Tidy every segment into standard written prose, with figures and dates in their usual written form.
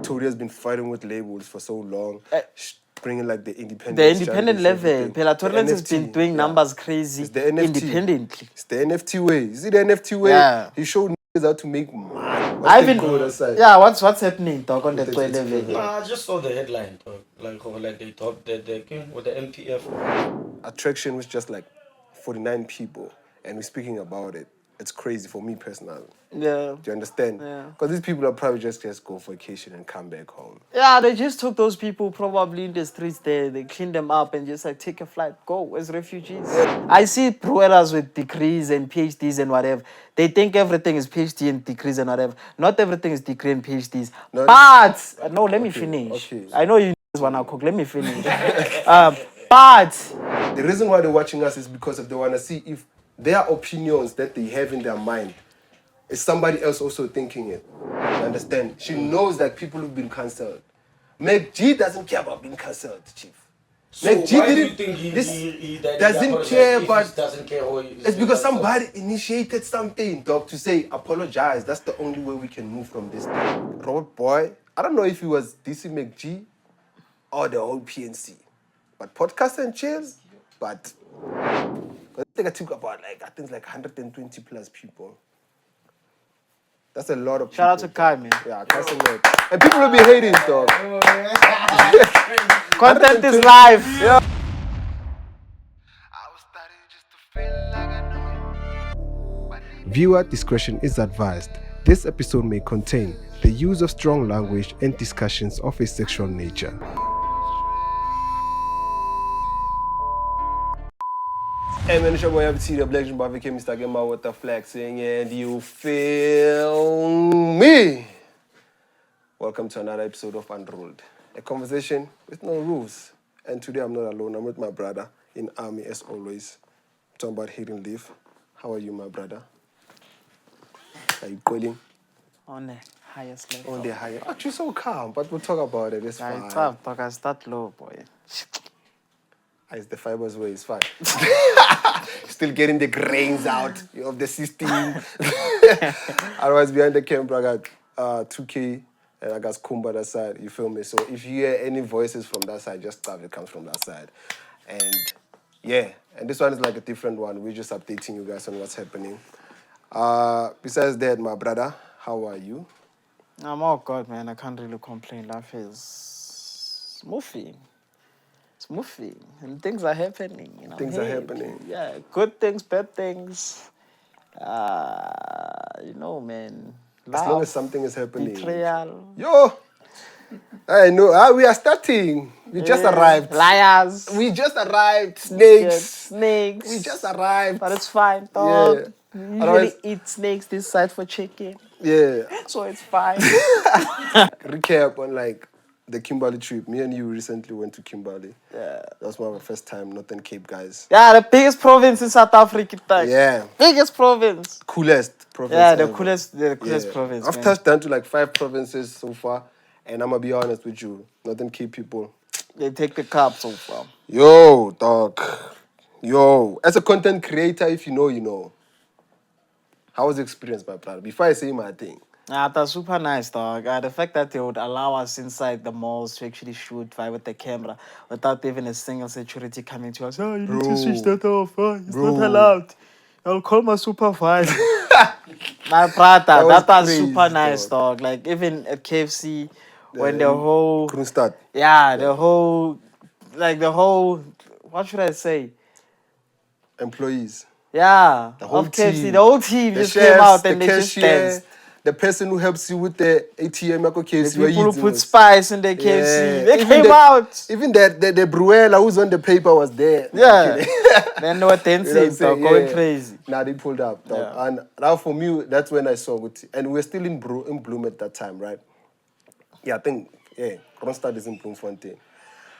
Tory has been fighting with labels for so long, bringing like the independent. The independent level. Tory Lanez has been doing numbers crazy. It's the NFT. Independently. It's the NFT way. Is it the NFT way? Yeah. He showed niggas how to make money. What's happening, dog, on the Tory level? I just saw the headline, dog. Like they talked the king with the MPF. Attraction was just like 49 people, and we're speaking about it. It's crazy for me personally. Yeah. Do you understand? Yeah. Because these people are probably just go for vacation and come back home. Yeah, they just took those people probably in the streets there. They cleaned them up and just like take a flight, go as refugees. Yeah. I see Bruelas with degrees and PhDs and whatever. They think everything is PhD and degrees and whatever. Not everything is degree and PhDs. No, but no, let me finish. Okay. I know you want to cook. Let me finish. But the reason why they're watching us is because if they want to see if their opinions that they have in their mind is somebody else also thinking it. You understand? She knows that people who've been cancelled. MacG doesn't care about being cancelled, Chief. So MacG why do you think he doesn't care, but doesn't care it's because somebody initiated something, dog, to say apologize. That's the only way we can move from this thing. Robert Boii, I don't know if he was DC MacG or the whole PNC, but podcast and chills, but I think I took about I think 120 plus people. That's a lot of people. Shout out to Kai, man. Yeah, Kai. And people will be hating, dog. Content is live. Yeah. Viewer discretion is advised. This episode may contain the use of strong language and discussions of a sexual nature. Hey man, it's your boy Yuppie Tee Heedden Leaf, Mr. Gemma with the flexing, and you feel me? Welcome to another episode of unRuled, a conversation with no rules. And today I'm not alone, I'm with my brother in army as always. I'm talking about Heedden Leaf. How are you, my brother? Are you calling? On the highest level. On the highest. Actually, so calm, but we'll talk about it. It's fine. It's tough, but I start low, boy. It's the fibers way, it's fine. Still getting the grains out of the system. Otherwise, behind the camera, I got 2K and I got Kumba that side. You feel me? So if you hear any voices from that side, just stuff it comes from that side. And yeah, and this one is like a different one. We're just updating you guys on what's happening. Besides that, my brother, how are you? I'm all good, man. I can't really complain. Life is moving. It's moving. And things are happening. You know, things are happening. Yeah, good things, bad things. You know, man. Love, as long as something is happening. Betrayal. Yo! I know. We are starting. We just arrived. Liars. We just arrived. Snakes. Snakes. We just arrived. But it's fine, dog. Yeah. We usually eat snakes this side for chicken. Yeah. So it's fine. Recap on the Kimberly trip. Me and you recently went to Kimberly. Yeah. That was my first time, Northern Cape, guys. Yeah, the biggest province in South Africa. Yeah. Biggest province. Coolest province. Yeah, ever. the coolest province. I've touched down to 5 provinces so far. And I'm going to be honest with you. Northern Cape people. They take the cup so far. Yo, dog. Yo. As a content creator, if you know, you know. How was the experience, my brother? Before I say my thing. That's super nice, dog. The fact that they would allow us inside the malls to actually shoot with the camera without even a single security coming to us. Oh, you need to switch that off. It's not allowed. I'll call my supervisor. My brother, that was crazy, super nice, dog. Even at KFC, when the whole... Kronstadt. Yeah, the whole... What should I say? Employees. Yeah, the whole KFC, team. the whole team just chefs, came out and the they cashier, just danced. The person who helps you with the ATM, KFC. The people who put spice in the KFC, they came out. Even the Bruella who's on the paper was there. Yeah. Then they were dancing, going crazy. Nah, they pulled up, dog. Yeah. And now for me, that's when I saw it. And we were still in Bloom at that time, right? Yeah, I think, Kronstadt is in Bloemfontein.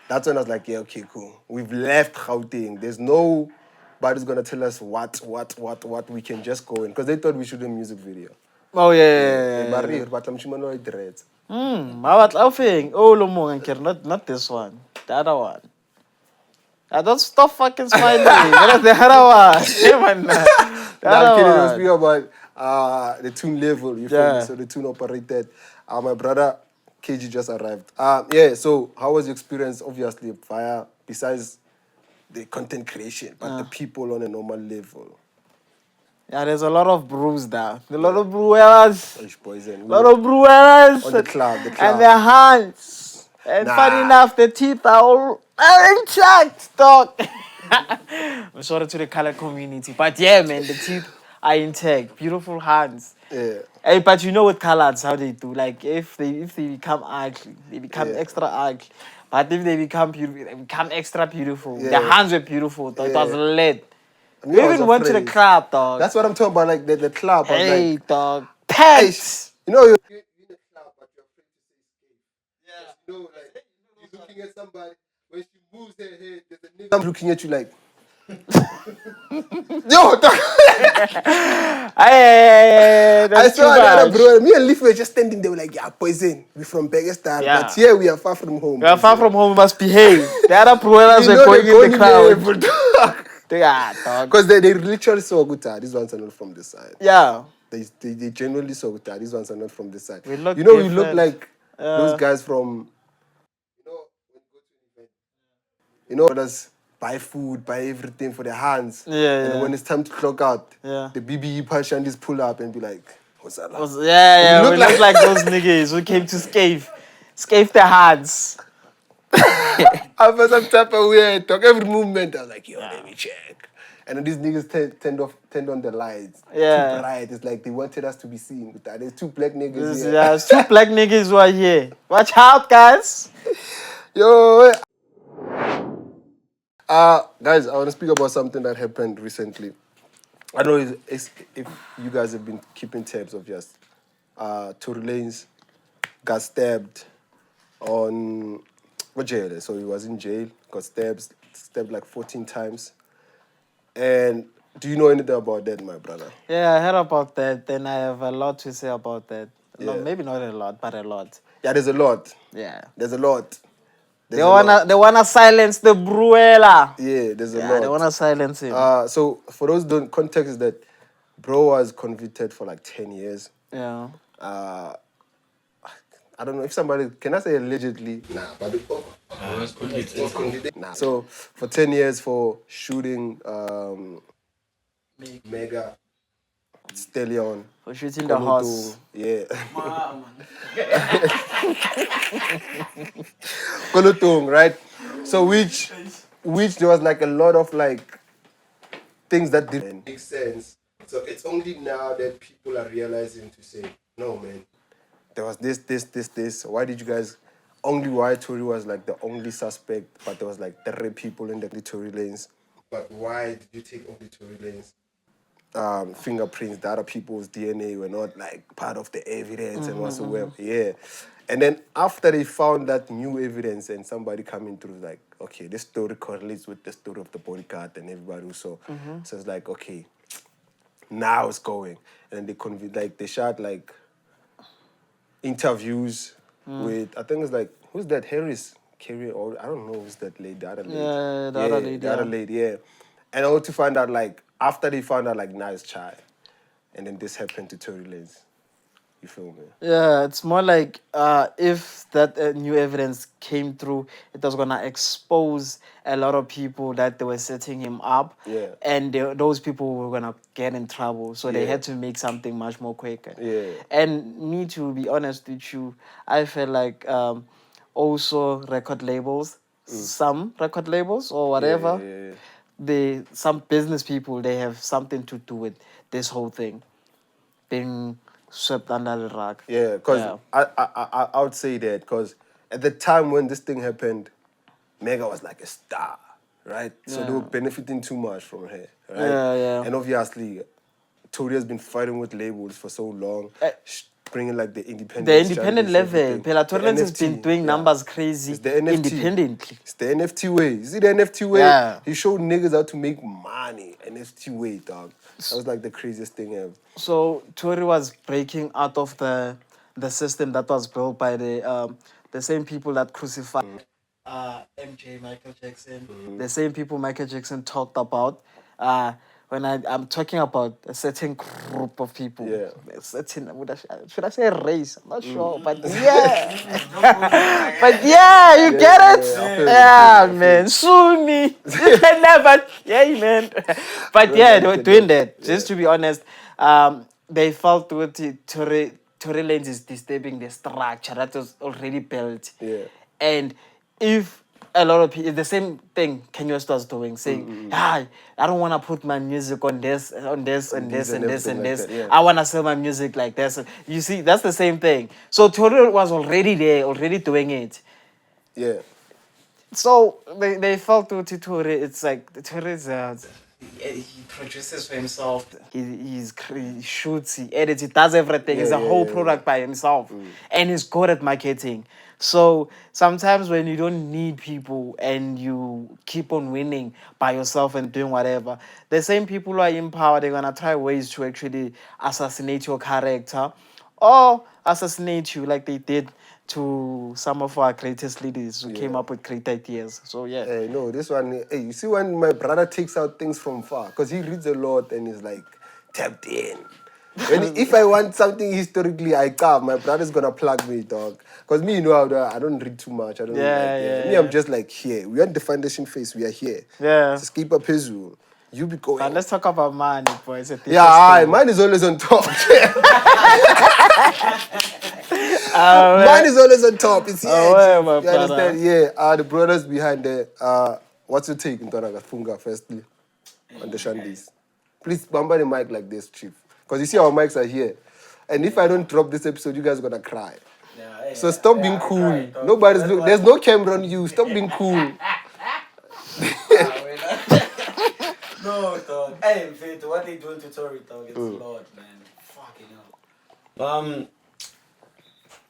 That's when I was like, yeah, okay, cool. We've left Gauteng. There's nobody's going to tell us what we can just go in. Because they thought we should do a music video. Oh, yeah. Not this one. The other one. Don't stop fucking smiling. That's the other one. The other one. Speak about the tune level, you feel me? Yeah. So the tune operated. My brother KG just arrived. Yeah, so how was your experience, obviously, besides the content creation, but the people on a normal level? Yeah, there's a lot of brews there. A lot of brewers. Poison. A lot of brewers. On the club. And their hands. And funny enough, the teeth are all intact, dog. I'm sorry to the color community. But yeah, man, the teeth are intact. Beautiful hands. Yeah. Hey, but you know what colors, how they do. Like, if they become ugly, they become extra ugly. But if they become beautiful, they become extra beautiful. Yeah. Their hands were beautiful, dog. It was lit. Me, We I was even went to the afraid. club, dog. That's what I'm talking about, like the club. I was Hey, like, dog. hey, Pets. you know, you're in the club, but you're afraid to say escape. Yeah. You know, like, you're looking at somebody, when she moves her head, there's a nigga looking at you like, yo, dog. Hey, I that's too saw another much. bro. Me and Leaf were just standing there, like, yeah, poison. We're from Pakistan, Yeah. but here we are far from home. We are far from home, we must behave. The other brothers You were know going they're in the crowd. crowd. Yeah, dog. Because they literally saw Guta. These ones are not from this side. Yeah. They genuinely saw Guta. These ones are not from this side. We look you know, we look different. like those guys from, others buy food, buy everything for their hands. Yeah. And when it's time to clock out, Yeah. the BBE Pashandis pull up and be like, what's that? Yeah, we look like those niggas who came to scave their hands. I felt some type of weird talk. Every movement, I was like, yo, let me check. And then these niggas turned on the lights. Yeah. Too bright. It's like they wanted us to be seen with that. There's two black niggas here. Yeah, it's two black niggas who are here. Watch out, guys. Yo. Guys, I want to speak about something that happened recently. I don't know if you guys have been keeping tabs of just Tory Lanez got stabbed on what jail? So he was in jail, got stabbed like 14 times. And do you know anything about that, my brother? Yeah, I heard about that. Then I have a lot to say about that. No, Yeah. maybe not a lot, but a lot. Yeah, there's a lot. Yeah. There's a lot. They wanna silence the Bruella. Yeah, there's a Yeah, lot. they wanna silence him. So for those don't context that bro was convicted for like 10 years. Yeah. I don't know if somebody can I say allegedly? Nah, but It's convicted. nah. So for 10 years for shooting Mega Stallion. For shooting the horse. Yeah. Kolotong, right? So which there was like a lot of like things that didn't make sense. So it's only now that people are realizing to say, no man, there was this. Why did you guys why Tory was like the only suspect, but there was like 3 people in the Tory Lanez. But why did you take only Tory Lanez? Fingerprints, the other people's DNA were not like part of the evidence and whatsoever. Yeah. And then after they found that new evidence and somebody coming through like, okay, this story correlates with the story of the bodyguard and everybody who saw. So it's like, okay, now it's going. And they shot like interviews with, I think it's like, who's that? Harris? Kerry, or I don't know who's that lady, the other lady. Yeah, the other lady. The other lady, yeah. And also to find out, like, after they found out, like, nice child. And then this happened to Tory Lanez. You feel me? Yeah, it's more like if that new evidence came through, it was gonna expose a lot of people that they were setting him up. Yeah. And those people were gonna get in trouble, so they Yeah. had to make something much more quicker. Yeah. And me, to be honest with you, I felt like also record labels, some record labels or whatever, some business people, they have something to do with this whole thing being swept under the rug. Yeah, because I would say that because at the time when this thing happened, Mega was like a star, right? So they were benefiting too much from her, right? Yeah. And obviously, Tory has been fighting with labels for so long, bringing like the independent. The independent level. Tory Lanez has been doing numbers crazy it's the NFT. independently. It's the NFT way. You see the NFT way? Yeah. He showed niggas how to make money. NFT way, dog. That was like the craziest thing ever. So Tory was breaking out of the system that was built by the same people that crucified MJ, Michael Jackson. The same people Michael Jackson talked about when I'm talking about a certain group of people, Yeah. a certain, should I say race? I'm not sure, but yeah. But yeah, you get it? I feel it, Yeah, I feel it. man. Sunni. You can never, yeah, man. But yeah, they were doing that. Just to be honest, they felt what Tory Lanez is disturbing the structure that was already built. Yeah. And if a lot of people, the same thing Kanye West was doing, saying, "Hi, I don't want to put my music on this, and this, everything and like this. that, yeah. I want to sell my music like this." You see, that's the same thing. So Tory was already there, already doing it. Yeah. So they felt to Tory, it's like Tory is he produces for himself. He shoots, he edits, he does everything. He's a whole product by himself, and he's good at marketing. So sometimes when you don't need people and you keep on winning by yourself and doing whatever, the same people who are in power, they're gonna try ways to actually assassinate your character or assassinate you like they did to some of our greatest leaders who came up with great ideas. So yeah. Hey, no, this one, hey, you see when my brother takes out things from far, because he reads a lot and he's like tapped in. If I want something historically, I come. My brother's gonna plug me, dog. Because me, you know, I don't read too much. I don't Me, I'm just like here. We are in the foundation phase. We are here. Yeah. Just keep up his rule. You be going. But let's talk about money, boys. Yeah, mine is always on top. Mine is always on top. It's here. Oh, my You brother. understand? Yeah. The brothers behind there. What's your take, Ntonaga Funga, firstly, on the Shandis? Please bumper the mic like this, Chief. Because you see our mics are here. And if I don't drop this episode, you guys are gonna cry. So stop being cool. Nobody's look. There's no camera on you. Stop being cool. No, dog. Hey, Vito, what they doing to Tory, dog? It's Lord, man. Fucking hell.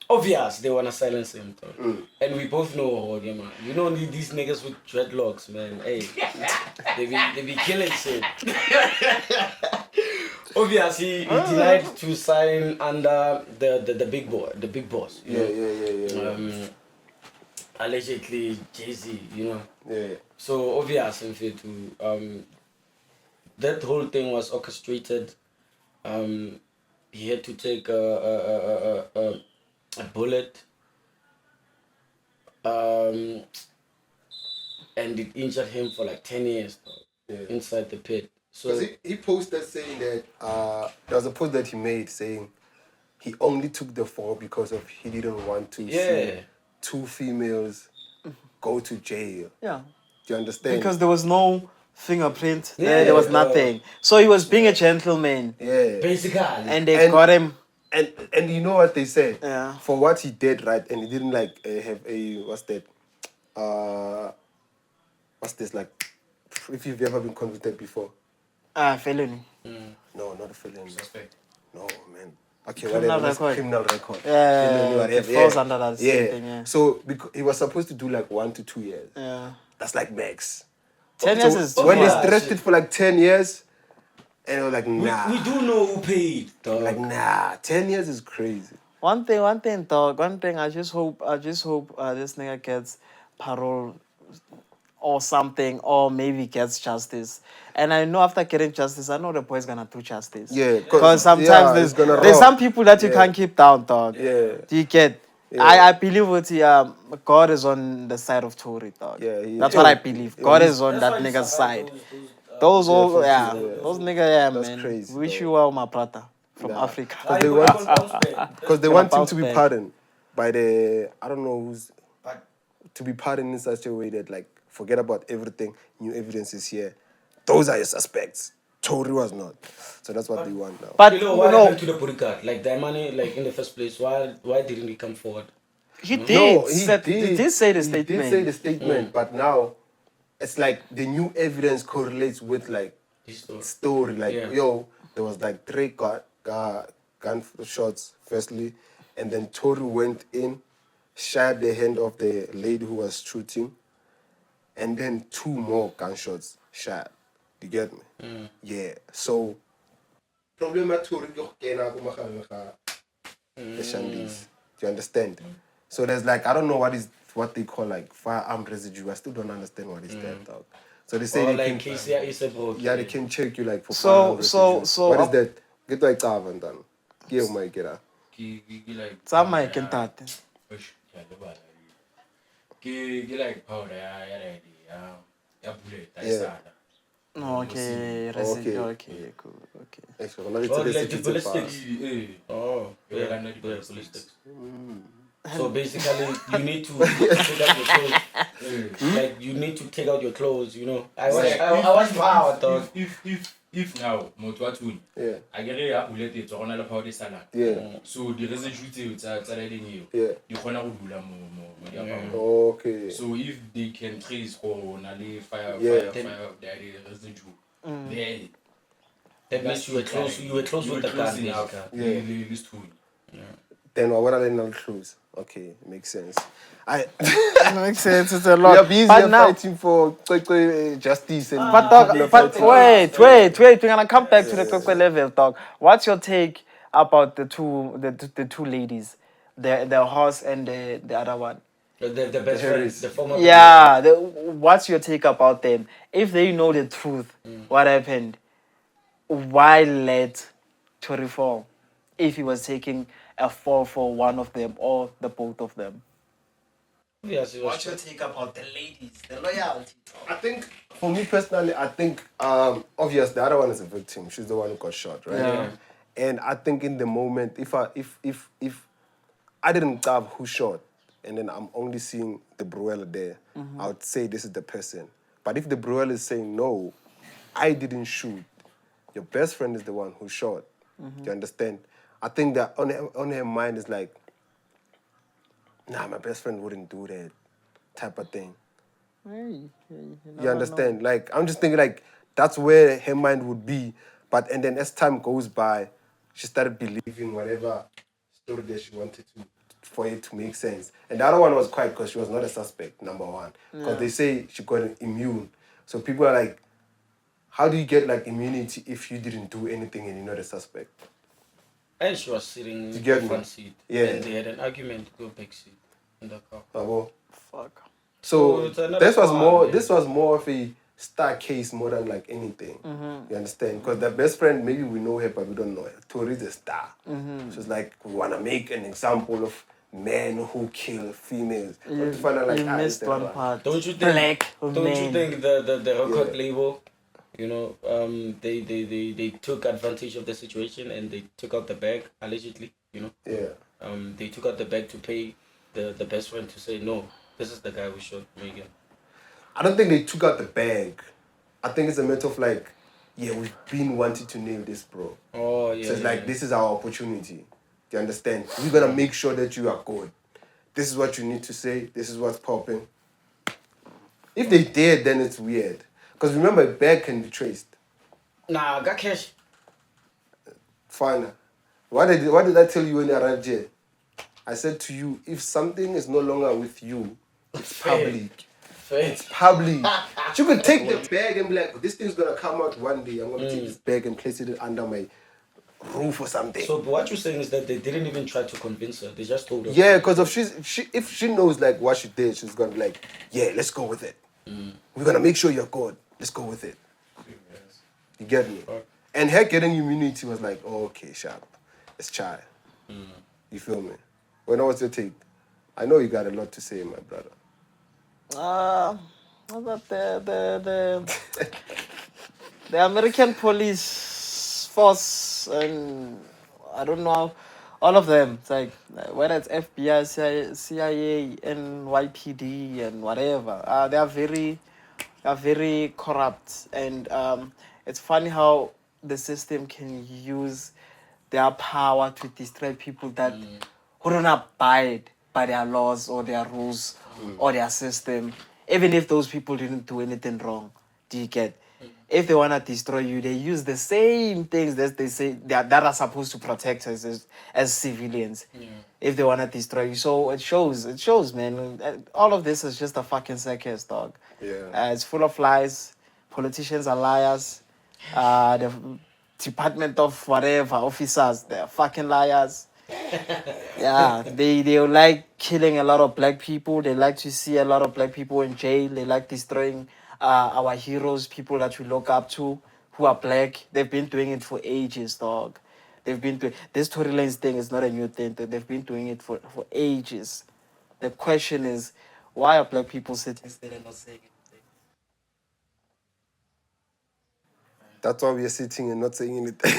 Obvious, they wanna silence him, dog. And we both know, yeah, man. You know these niggas with dreadlocks, man. Hey, they be killing shit. Obviously, he denied to sign under the big boy, the big boss. You know? Allegedly Jay-Z, you know. Yeah. So obviously, that whole thing was orchestrated. He had to take a bullet, and it injured him for like 10 years inside the pit. So he posted saying that there was a post that he made saying he only took the fall because of he didn't want to see two females go to jail. Yeah. Do you understand? Because there was no fingerprint. There was nothing. So he was being a gentleman. Yeah. basically, And they got him. And you know what they said? Yeah. For what he did, right? And he didn't like have a what's that? What's this like? If you've ever been convicted before. Felony. No, not a felony. Suspect. No, man. Okay, Criminal whatever. record. Criminal record. Yeah, Felony, it falls under that same thing, yeah. So he was supposed to do like 1 to 2 years. Yeah. That's like max. 10 years is when they much. stretched it for like 10 years, and they were like, nah. we do know who paid, dog. Like, nah, 10 years is crazy. One thing, dog. One thing. I just hope this nigga gets parole or something, or maybe gets justice. And I know after getting justice, I know the boy's gonna do justice. Yeah, because sometimes he's gonna there's rob. some people that you can't keep down, dog. Yeah. Do you get? Yeah. I believe what God is on the side of Tory, dog. Yeah, That's what I believe. God is on that nigga's side. Those niggas, That's man. crazy, Wish dog. you well, my brother from Africa. Because they want him to be pardoned by the, I don't know who's, to be pardoned in such a way that, like, forget about everything, new evidence is here. Those are your suspects. Tory was not. So that's what they want now. But You know, what happened to the bodyguard? Like, that money, like, in the first place, why didn't he come forward? he did. No, He did say the statement. He did say the statement, but now it's like the new evidence correlates with like His story. Like, yo, there was like 3 gunshots firstly, and then Tory went in, shot the hand of the lady who was shooting, and then 2 more gunshots shot. You get me? Yeah. So problem at Tory the Shandis. Do you understand? So there's like, I don't know what they call like firearm residue. I still don't understand what is that, dog. So they say Or they like can, KCI is a bro. yeah, they can check you like for So- 500 so- visuals. so- What is that? Get like Tavan done. Give my get out. Like Sama ke ntate. like powder ya bullet Yeah. Okay, Okay. okay, cool, okay. Extra. Now it's Oh, a like the secret ballistics. file. Oh, Yeah, yeah, not the ballistics. So basically, you need to take out your clothes. Like you need to take out your clothes. You know, I was power dog. If now motho Yeah. I get a bullet it's on a powder salad. Yeah. So the residue it's a riding you. Yeah. You wanna dula mo. Okay. So if they can trace for nali fire Yeah. the residue, then That means you were close. You were close with the gun. enough. Yeah. This tool. Then what are they not clues? Okay, makes sense. Makes sense. It's a We lot. are busy But now, fighting for Cwecwe justice and but wait. We're gonna come back to the Cwecwe level, dog. What's your take about the two ladies, the horse and the other one? The best friend, Harris. the former. Yeah. What's your take about them? If they know the truth, what happened? Why let Tory fall? If he was taking a fall for one of them or the both of them. Yes, it was. your take about the ladies, the loyalty? I think, for me personally, I think, obvious, the other one is a victim. She's the one who got shot, right? Yeah. And I think in the moment, if I didn't grab who shot, and then I'm only seeing the Bruella there, I would say this is the person. But if the Bruella is saying, no, I didn't shoot, your best friend is the one who shot. Do you understand? I think that on her mind is like, nah, my best friend wouldn't do that type of thing. You understand? Like, I'm just thinking like, that's where her mind would be. But, and then as time goes by, she started believing whatever story that she wanted to, for it to make sense. And the other one was quiet because she was not a suspect, number one. Because they say she got immune. So people are like, how do you get like immunity if you didn't do anything and you're not a suspect? And she was sitting in get the me? front seat. Yeah. And they had an argument to go back seat in the car. Bravo. Fuck. So it's another this was car, more. man. This was more of a star case more than like anything. You understand? Because the best friend, maybe we know her, but we don't know her. Tori is a star. She's like, we wanna make an example of men who kill females. But to find out, like, You missed it's one the part. Don't you think? Black Don't men. you think the record label, you know, they took advantage of the situation and they took out the bag allegedly, you know. Yeah. They took out the bag to pay the best friend to say no. This is the guy who shot Megan. I don't think they took out the bag. I think it's a matter of like, yeah, we've been wanting to nail this, bro. Oh yeah. So it's like, yeah. this is our opportunity. Do you understand? We're gonna make sure that you are good. This is what you need to say. This is what's popping. If they did, then it's weird. Because remember, a bag can be traced. Nah, I got cash. Fine. What did I tell you when you arrived here? I said to you, if something is no longer with you, it's public. It's public. You could take the bag and be like, this thing's gonna come out one day. I'm gonna take this bag and place it under my roof or something. So what you're saying is that they didn't even try to convince her. They just told her. Yeah, because if she knows like what she did, she's gonna be like, yeah, let's go with it. We're gonna make sure you're good. Let's go with it. You get me? And her getting immunity was like, oh, okay, sharp. It's chai. You feel me? When was your take? I know you got a lot to say, my brother. About the American police force and I don't know, all of them. It's like whether it's FBI, CIA, NYPD, and whatever. They are very corrupt, and it's funny how the system can use their power to destroy people that who don't abide by their laws or their rules or their system, even if those people didn't do anything wrong. Do you get? If they want to destroy you, they use the same things that they say that are supposed to protect us as civilians. If they want to destroy you. So it shows, man. All of this is just a fucking circus, dog. Yeah. It's full of lies. Politicians are liars. The Department of whatever officers, they're fucking liars. Yeah, they like killing a lot of black people. They like to see a lot of black people in jail. They like destroying our heroes, people that we look up to, who are black. They've been doing it for ages, dog. They've been doing this Tory Lanez thing is not a new thing. They've been doing it for ages. The question is, why are black people sitting still and not saying anything? That's why we are sitting and not saying anything.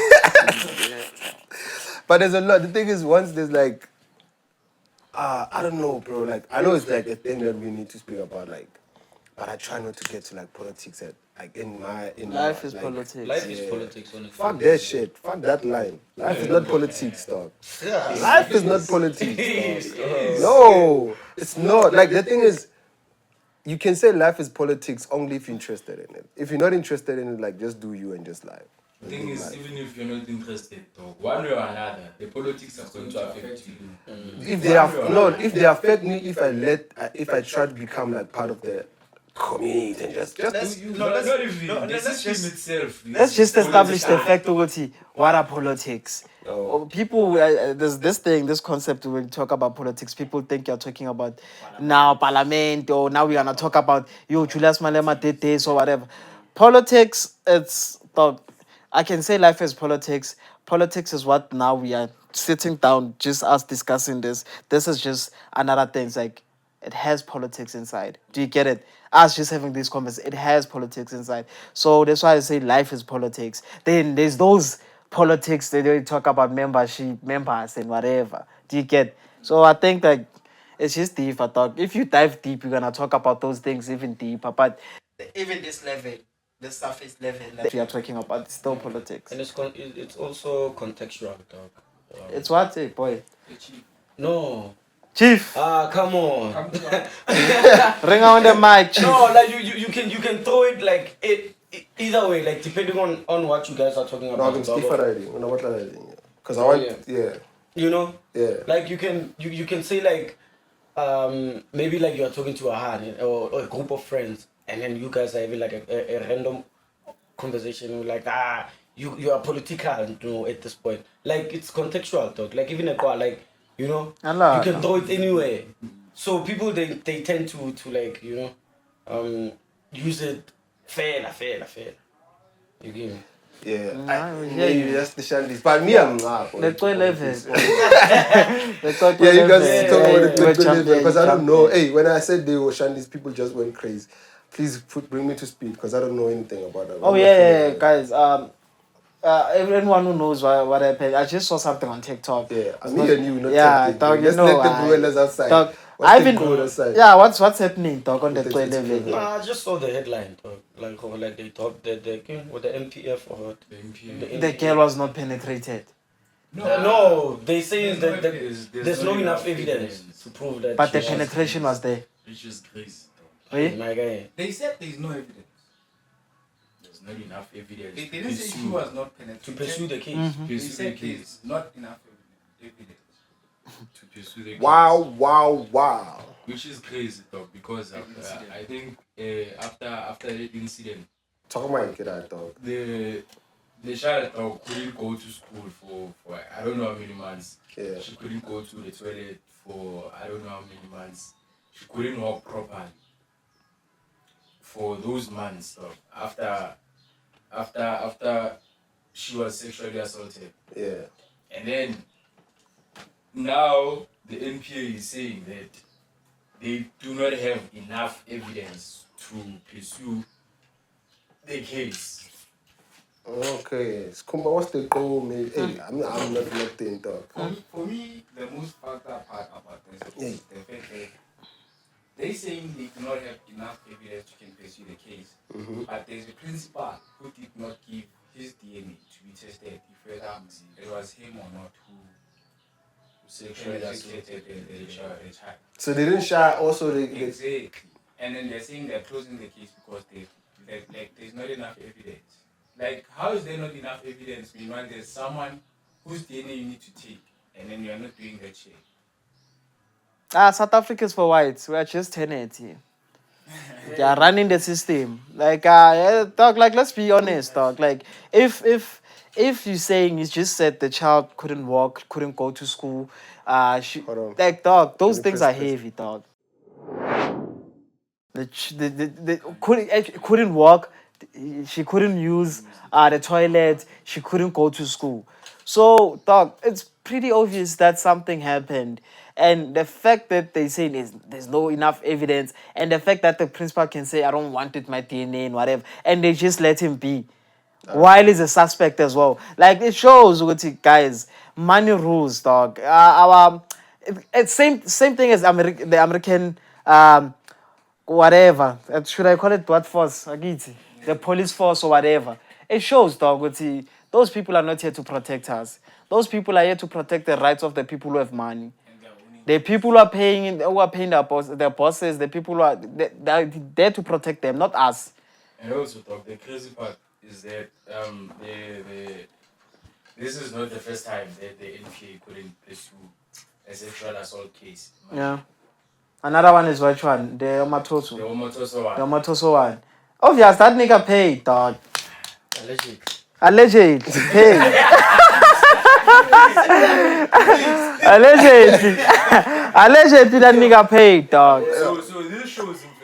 But there's a lot. The thing is, once there's like, I don't know, bro. Like, I know it's like a thing that we need to speak about, like, but I try not to get to like politics at like in Life is like, politics. Life is politics. Fuck that shit. Fuck that line. Life is not politics, dog. Life is not politics, dog. No, it's not. Like the thing is, you can say life is politics only if you're interested in it. If you're not interested in it, like just do you and just live. The thing is, even if you're not interested, dog, one way or another, the politics are going to affect you. If they affect me, if I try to become like part of the community and just Not even the system itself. Let's just establish the fact, Uguti, what are politics? Oh. People, there's this concept when we talk about politics, people think you're talking about now parliament, or now we're going to talk about, Julius Malema did this or whatever. Politics, it's, I can say life is politics. Politics is what now we are sitting down, just us discussing this. This is just another thing. It's like, it has politics inside. Do you get it? Us just having these conversations, it has politics inside. So that's why I say life is politics. Then there's those politics that they talk about membership, members, and whatever. Do you get? So I think that it's just deep. I thought if you dive deep, you're gonna talk about those things even deeper. But even this level, the surface level that we are talking about, it's still politics. And it's also contextual, dog. It's what, boy? No. Chief, Come on. ring on the mic, Chief. No, like you can throw it like either way, like depending on what you guys are talking No, about. I'm because I want, yeah. You know, Yeah. like you can say like, maybe like you are talking to a hand or a group of friends, and then you guys are having like a random conversation, like you are political, you know, at this point. Like it's contextual, dog. Like even a car, like. You know, you can throw it anywhere. So people they tend to like, you know, use it fair. You get me? Yeah, that's the Shandis. But me, I'm not. Let's go 11. Yeah, you guys talk about the 11 because I don't know. Hey, when I said they were Shandis, people just went crazy. Please bring me to speed because I don't know anything about them. Oh yeah, guys. Everyone who knows what happened, I just saw something on TikTok. Yeah, I mean, and you not yeah, dog, you let's know, let the Bruellas outside. Dog, What's the code outside? Yeah, what's happening, dog, on the 12 Nah, I just saw the headline, dog. Like they thought that the MPF or what? The girl was not penetrated. No, they say that there's not enough evidence to prove that. But the penetration was there. Which is crazy. Really? My guy. They said there's no evidence. There's not enough evidence. They didn't say she was not penetrated. To pursue the case. Mm-hmm. They said there's not enough evidence. To pursue the case. Wow. Which is crazy, though, because I think after the incident, Talk about it, dog. the child couldn't go to school for I don't know how many months. Yeah. She couldn't go to the toilet for I don't know how many months. She couldn't walk properly for those months. After she was sexually assaulted. Yeah. And then now the NPA is saying that they do not have enough evidence to pursue the case. Okay. Skumba, what's the goal, man? Hey, I'm not locked in, dog. For me, the most fucked up part about this is the fact that they saying they do not have enough evidence to pursue the case. But there's a principal who did not give his DNA to be tested if whether it was him or not who Sexually assaulted the child. So they didn't share also exactly. And then they're saying they're closing the case because there's not enough evidence. Like, how is there not enough evidence? Meanwhile, there's someone whose DNA you need to take, and then you're not doing that shit. South Africa is for whites. We are just Cenat here. They are running the system. Like, dog. Like, let's be honest, dog. Like, if you're saying you just said the child couldn't walk, couldn't go to school, like, dog, those things are heavy, dog. They couldn't walk. She couldn't use the toilet. She couldn't go to school. So, dog, it's pretty obvious that something happened. And the fact that they say there's no enough evidence, and the fact that the principal can say, I don't want it, my DNA and whatever, and they just let him be. While he's a suspect as well. Like, it shows, guys, money rules, dog. It's same thing as the American whatever. Should I call it what force? Agiti? The police force or whatever. It shows, dog, those people are not here to protect us. Those people are here to protect the rights of the people who have money. The people who are paying their bosses, the people who are they're there to protect them, not us. And also, dog, the crazy part is that this is not the first time that the NPA couldn't pursue a sexual assault case. Yeah. Another one is which one? The Omatoso. The Omatoso one. The Omatoso one. Obvious, that nigga paid, dog. Alleged. Paid. Allegedly, that nigga paid, dog. So this shows in fact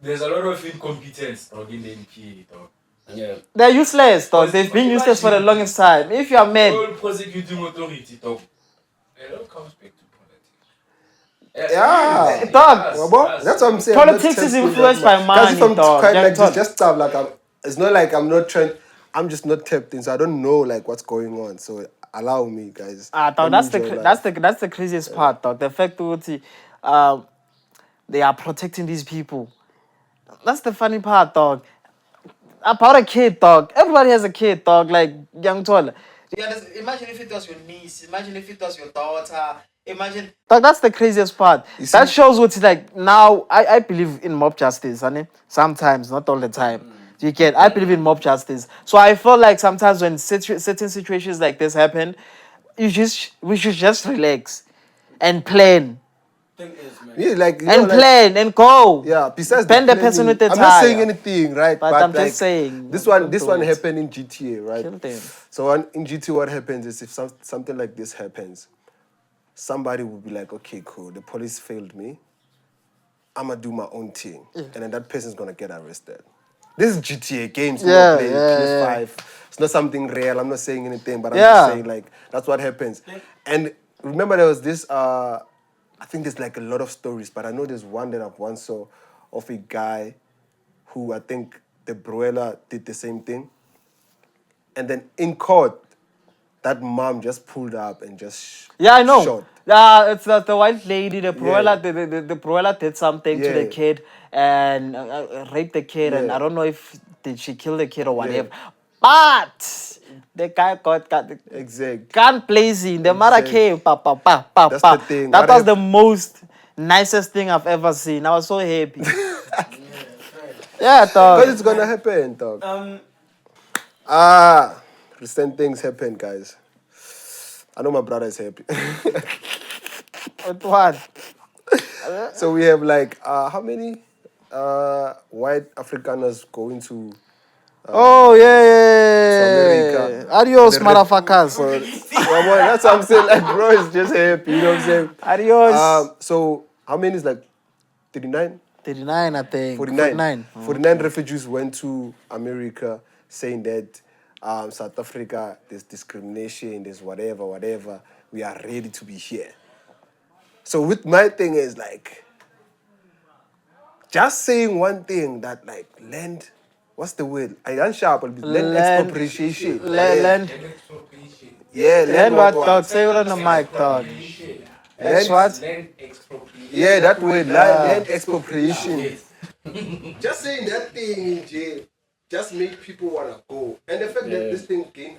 there's a lot of incompetence, dog, in the NPA, dog. Yeah. They're useless, dog. They've been useless for the longest time. If you're mad, All prosecuting authority, dog. It all comes back to politics. Yeah. dog. Well, bro, that's what I'm saying. Politics is influenced by money, if I'm dog. quite Young like Todd. this, just stuff like it's not like I'm not trying. I'm just not tapped in, so I don't know like what's going on. So allow me, guys. Dog, Let me that's enjoy life. that's the craziest part, dog. The fact that they are protecting these people. That's the funny part, dog. About a kid, dog. Everybody has a kid, dog. Like young Todd. Imagine if it was your niece. Imagine if it was your daughter. Imagine. Dog, that's the craziest part. That shows what's like now. I believe in mob justice, honey. Sometimes, not all the time. You get. I believe in mob justice. So I feel like sometimes when certain situations like this happen, we should just relax and plan. Thing is, man. Yeah, like And plan and go. Yeah, besides Bend the person with the I'm not saying tire. anything, right? But I'm just like, saying, this don't one do it. happened in GTA, right? Kill them. So in GTA, what happens is if something like this happens, somebody will be like, okay, cool, the police failed me. I'm gonna do my own thing, and then that person's gonna get arrested. This is GTA games. Yeah, Play, yeah, PS5. It's not something real. I'm not saying anything, but I'm Yeah. just saying like that's what happens. And remember, there was this. I think there's like a lot of stories, but I know there's one that I've once saw of a guy who I think the Bruella did the same thing. And then in court, that mom just pulled up and just Yeah, I know. shot. It's the white lady, the Bruella, the Bruella did something to the Yeah. kid and raped the kid, and Yeah. I don't know if did she kill the kid or whatever. But the guy got the Exactly. gun blazing. The mother Exactly. came, That's the thing. That What was the most nicest thing I've ever seen. I was so happy. Yeah, dog. Because it's gonna happen, dog. Recent things happen, guys. I know my brother is happy. What? So we have like how many white Afrikaners going to Oh yeah, America. Adios, The red- motherfuckers. well, boy, that's what I'm saying. Like, bro, it's just happy. You know what I'm saying? Adios. So how many is like 39? 39, I think. 49. 49 refugees went to America saying that South Africa, there's discrimination, there's whatever. We are ready to be here. So with my thing is like, just saying one thing that like land, what's the word? I don't sharp, land expropriation. Land Yeah, Land what, what? dog? Say it on the mic, dog. That's what? Land expropriation. Yeah, that word, land expropriation. Just saying that thing in jail just make people want to go. And the fact that this thing gained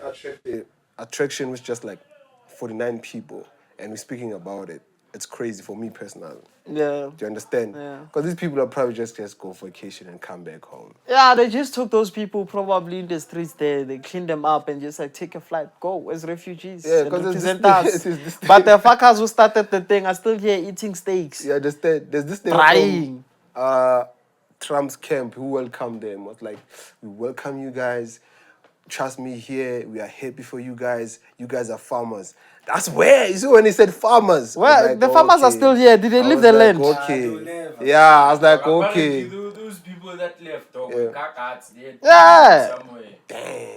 attraction was just like 49 people, and we're speaking about it. It's crazy for me personally. Yeah. Do you understand? Yeah. Because these people are probably just go vacation and come back home. Yeah, they just took those people probably in the streets there. They cleaned them up and just like take a flight, go as refugees. Yeah, and 'cause it's represent this- us. it's this But the fuckers who started the thing are still here eating steaks. You understand? There's this thing Trying. from Trump's camp who welcomed them. Was like, we welcome you guys. trust me here, we are happy for you guys. You guys are farmers. That's where, you see when he said farmers. I was Well, like, the farmers are okay. still here. Did they I leave was the like, land? okay. they'll never. Yeah, I was like, Apparently, okay. those people that left, dog, Yeah. were cacats, they Yeah. somewhere. Damn.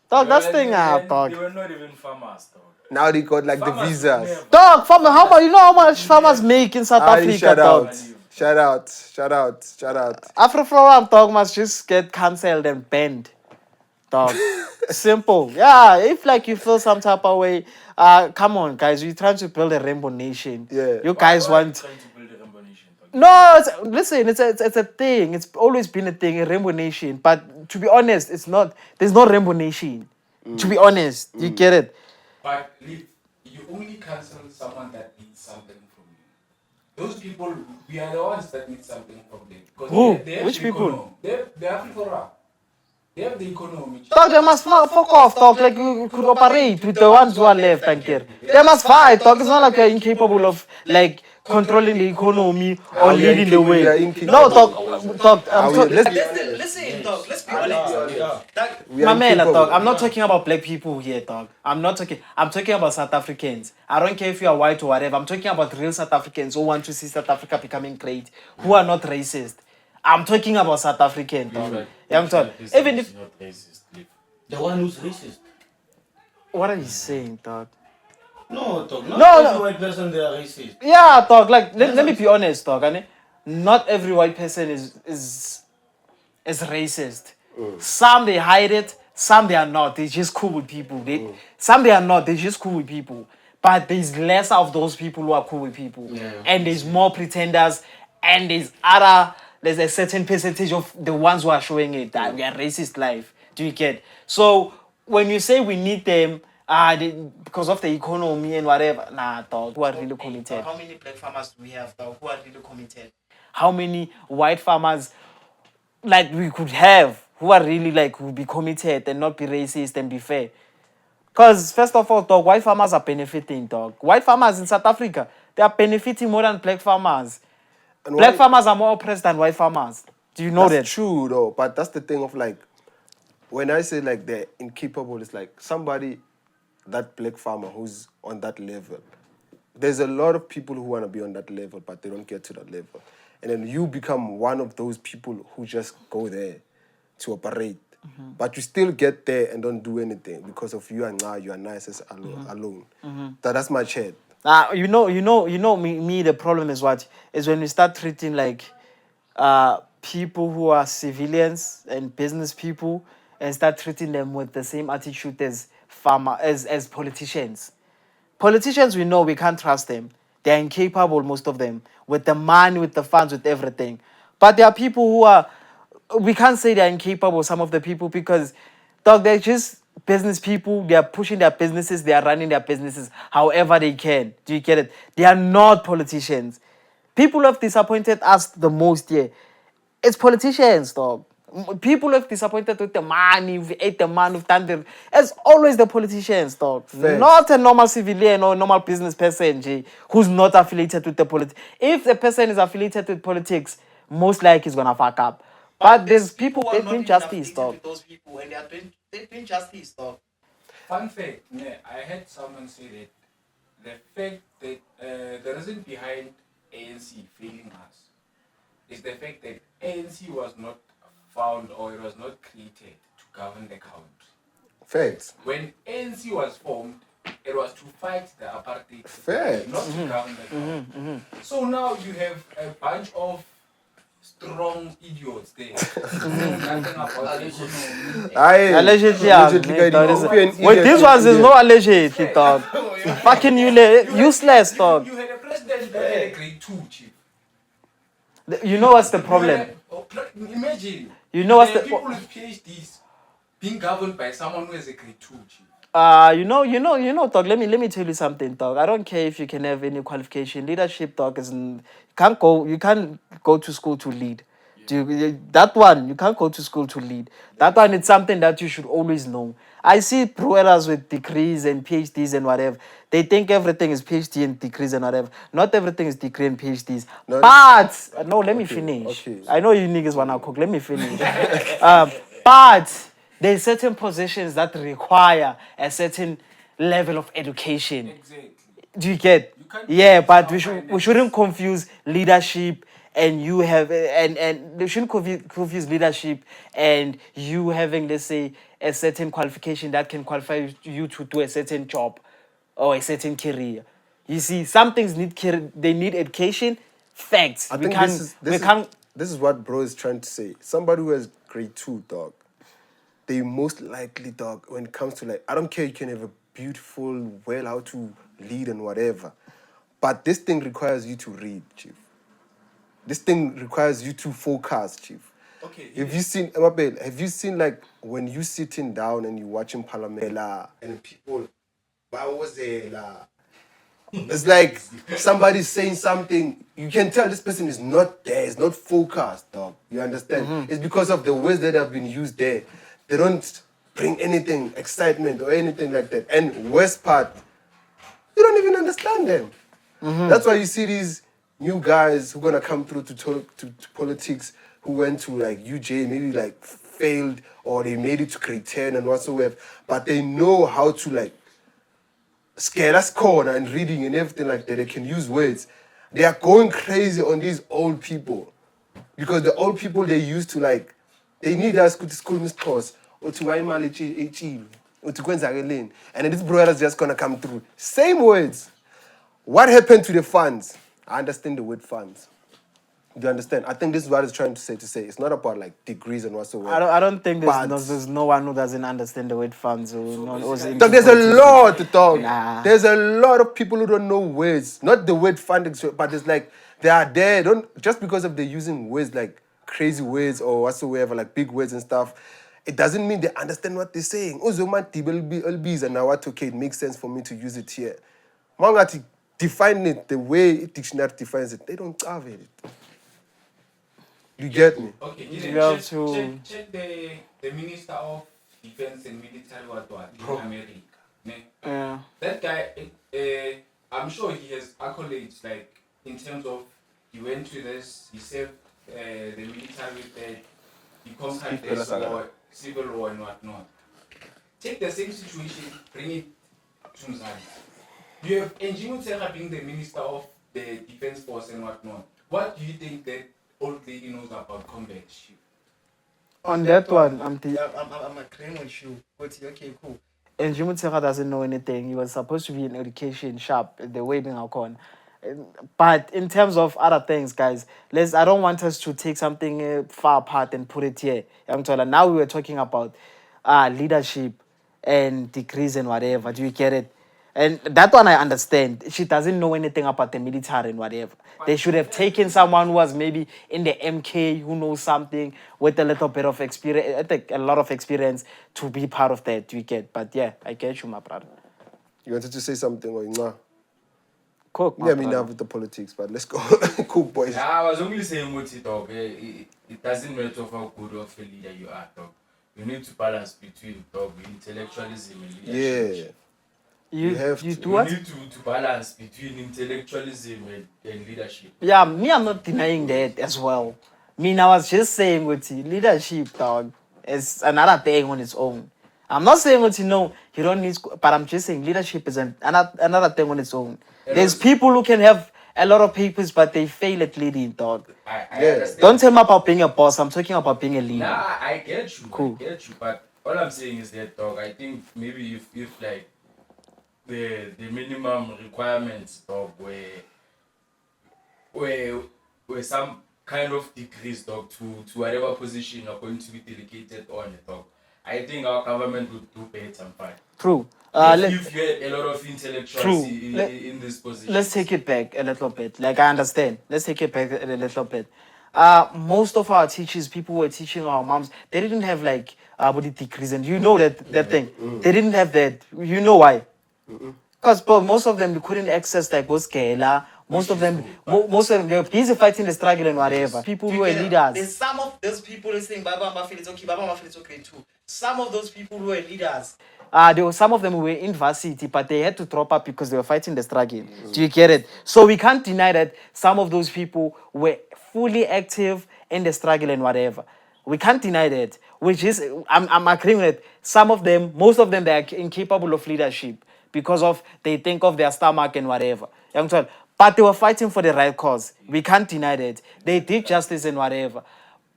Dog, that's They thing were- up, They dog. were not even farmers, dog. Now they got like Farmers the visas. never- Dog, farmer, how much? You know how much farmers make in South Ali, Africa, shout dog? out. Shout out. Shout out. Shout out. Afro-Floral dog must just get cancelled and banned. Dog. Simple. Yeah, if like you feel some type of way, come on, guys. We're trying to build a rainbow nation. Yeah. You guys Why are you want. trying to build a rainbow nation, dog? No, listen, it's a thing. It's always been a thing, a rainbow nation. But to be honest, it's not. There's no rainbow nation. To be honest, you get it. But Leaf, you only cancel someone that needs something from you. Those people, we are the ones that need something from them. Because Who? they have Which the people? economy. They have Africa. They have the economy. Dog, they must fuck off, dog. Like you could operate with the ones who are left and care. They must fight, dog. It's not like you're incapable of like controlling the economy or we are leading the incapable, we are way. incapable. No, dog. Let's be Listen, dog. Let's be honest. we are Mamela, incapable. dog. I'm not talking about black people here, dog. I'm talking about South Africans. I don't care if you are white or whatever. I'm talking about real South Africans who want to see South Africa becoming great, who are not racist. I'm talking about South African, dog. Yeah, I'm talking. Even if Not racist, Leaf. The one who's racist. what are you saying, dog? No, dog. Not No, every no. white person they are racist. Yeah, dog. Like let me be honest, dog. Ane? Not every white person is racist. Some they hide it, some they are not. They're just cool with people. Some they are not. They're just cool with people. But there's less of those people who are cool with people, and there's more pretenders, and there's a certain percentage of the ones who are showing it that we are racist life. Do you get? So when you say we need them, because of the economy and whatever, nah, dog, who are really committed? How many black farmers do we have, dog, who are really committed? How many white farmers like we could have who are really like would be committed and not be racist and be fair? Because first of all, dog, white farmers are benefiting, dog. White farmers in South Africa, they are benefiting more than black farmers. And Black why- farmers are more oppressed than white farmers. Do you know That's that? true though, but that's the thing of like, when I say like they're incapable, it's like somebody, that black farmer who's on that level. There's a lot of people who want to be on that level, but they don't get to that level. And then you become one of those people who just go there to operate. But you still get there and don't do anything because of you are nice as alone. That's my chat. You know me, the problem is what? Is when we start treating like people who are civilians and business people and start treating them with the same attitude as as politicians. Politicians, we know we can't trust them. They're incapable, most of them, with the money, with the funds, with everything. But there are people who are, we can't say they're incapable, some of the people, because, dog, they're just business people. They are pushing their businesses. They are running their businesses however they can. Do you get it? They are not politicians. People who have disappointed us the most here. It's politicians, dog. People who have disappointed with the money, we've ate the money, we've done the... It's always the politicians, dog. Facts. Not a normal civilian or normal business person, G, who's not affiliated with the politics. If the person is affiliated with politics, most likely he's gonna fuck up. But there's people who are doing justice, dog. Those people, and they're doing justice, dog. Fun fact, yeah, I heard someone say that the fact that the reason behind ANC failing us is the fact that ANC was not found or it was not created to govern the country. Facts. When ANC was formed, it was to fight the apartheid, Facts. not to govern the country. So now you have a bunch of strong idiots there. Know nothing about the economy. Allegedly, guy, dog, you is- know, be an Wait, idiot, this one's is idiot. no allegedly, dog. Fucking useless, dog. You had a president that had a grade 2, chief. You know what's the problem? Imagine. You know what's there are the- people with PhDs being governed by someone who has a grade 2, chief. Dog. Let me tell you something, dog. I don't care if you can have any qualification. Leadership, dog, you can't go to school to lead. That one, you can't go to school to lead. That one, it's something that you should always know. I see brothers with degrees and PhDs and whatever. They think everything is PhD and degrees and whatever. Not everything is degree and PhDs. No, But no, let me finish. okay. I know you niggas wanna cook. Let me finish. But There's certain positions that require a certain level of education. Exactly. Do you get? You can't Yeah, use but our we finance. shouldn't confuse leadership and you have and they shouldn't confuse leadership and you having, let's say, a certain qualification that can qualify you to do a certain job or a certain career. You see, some things they need education. Facts. I we think can't we can't this is what bro is trying to say. Somebody who has grade 2, dog, they most likely, dog, when it comes to like, I don't care, you can have a beautiful, well how to lead and whatever. But this thing requires you to read, chief. This thing requires you to focus, chief. Okay. Have you seen like when you sitting down and you watching Parliament and people, it's like somebody's saying something. You can tell this person is not there, is not focused, dog. You understand? It's because of the words that have been used there. They don't bring anything, excitement or anything like that. And worst part, you don't even understand them. That's why you see these new guys who gonna come through to politics who went to like UJ, maybe like failed or they made it to grade 10 and whatsoever. But they know how to like scare us corner and reading and everything like that. They can use words. They are going crazy on these old people because the old people they used to like they need us to school this course or to or to and then this brother is just gonna come through. Same words. What happened to the funds? I understand the word funds. Do you understand? I think this is what it's trying to say. It's not about like degrees and whatsoever. I don't think But- there's no one who doesn't understand the word funds or Dog, there's a lot, dog. Nah. There's a lot of people who don't know words. Not the word funding, but it's like they are there. Don't just because of they're using words like crazy words or whatsoever, like big words and stuff. It doesn't mean they understand what they're saying. And now what? Okay, it makes sense for me to use it here. Mangati define it the way dictionary defines it. They don't cover it. You get me? Okay. You have to- check the Minister of Defense and Military in America. Ne? Yeah. That guy, I'm sure he has accolades like in terms of he went to this, he saved the military with that, he conquered this war, civil war and whatnot. Take the same situation, bring it to Mzansi. You have Njimu Tseka being the Minister of the Defense Force and whatnot. What do you think that old lady knows about combat ship? On that one, I'm agreeing with you. But okay, cool. and Jimmy Tseka doesn't know anything. He was supposed to be in education sharp, the way being Alcon. But in terms of other things, guys, I don't want us to take something far apart and put it here. Now we were talking about leadership and degrees and whatever. Do you get it? And that one I understand. She doesn't know anything about the military and whatever. They should have taken someone who was maybe in the MK, who knows something with a little bit of experience, I think a lot of experience to be part of that. Do you get? But yeah, I get you, my brother. You wanted to say something or nah? Cook, my Yeah, I mean, brother. now with the politics, but let's go. Cool, boys. I was only saying what it dog. It doesn't matter how good of a leader you are, dog. You need to balance between dog intellectualism and leadership. Yeah. You have you to- do You what? need to balance between intellectualism and leadership. Yeah, me, I'm not denying that as well. I was just saying with leadership, dog, is another thing on its own. I'm not saying what you don't need, but I'm just saying leadership is another thing on its own. There's people who can have a lot of papers, but they fail at leading, dog. I Yeah. understand. Don't tell me about being a boss. I'm talking about being a leader. Nah, I get you. Cool. I get you. But all I'm saying is that, dog, I think maybe if like the minimum requirements, dog, were some kind of decrease, dog, to whatever position you're going to be delegated on, dog, I think our government would do better and fine. True. If you had a lot of intellectuals True. in this position. Let's take it back a little bit. Like, I understand. Let's take it back a little bit. Most of our teachers, people were teaching our moms, they didn't have like body degrees, and you know that thing. They didn't have that. You know why? Because most of them couldn't access like Boskela. Most of them they were busy fighting the struggle and whatever. People who were leaders. There's some of those people listening, Baba Mafil is okay, Baba Mafil is okay too. Some of those people who were leaders. Some of them were in varsity, but they had to drop up because they were fighting the struggle. Do you get it? So we can't deny that some of those people were fully active in the struggle and whatever. We can't deny that. which is, I'm agreeing with it. Some of them, most of them, they are incapable of leadership because of they think of their stomach and whatever. You understand? But they were fighting for the right cause. We can't deny that. They did justice and whatever.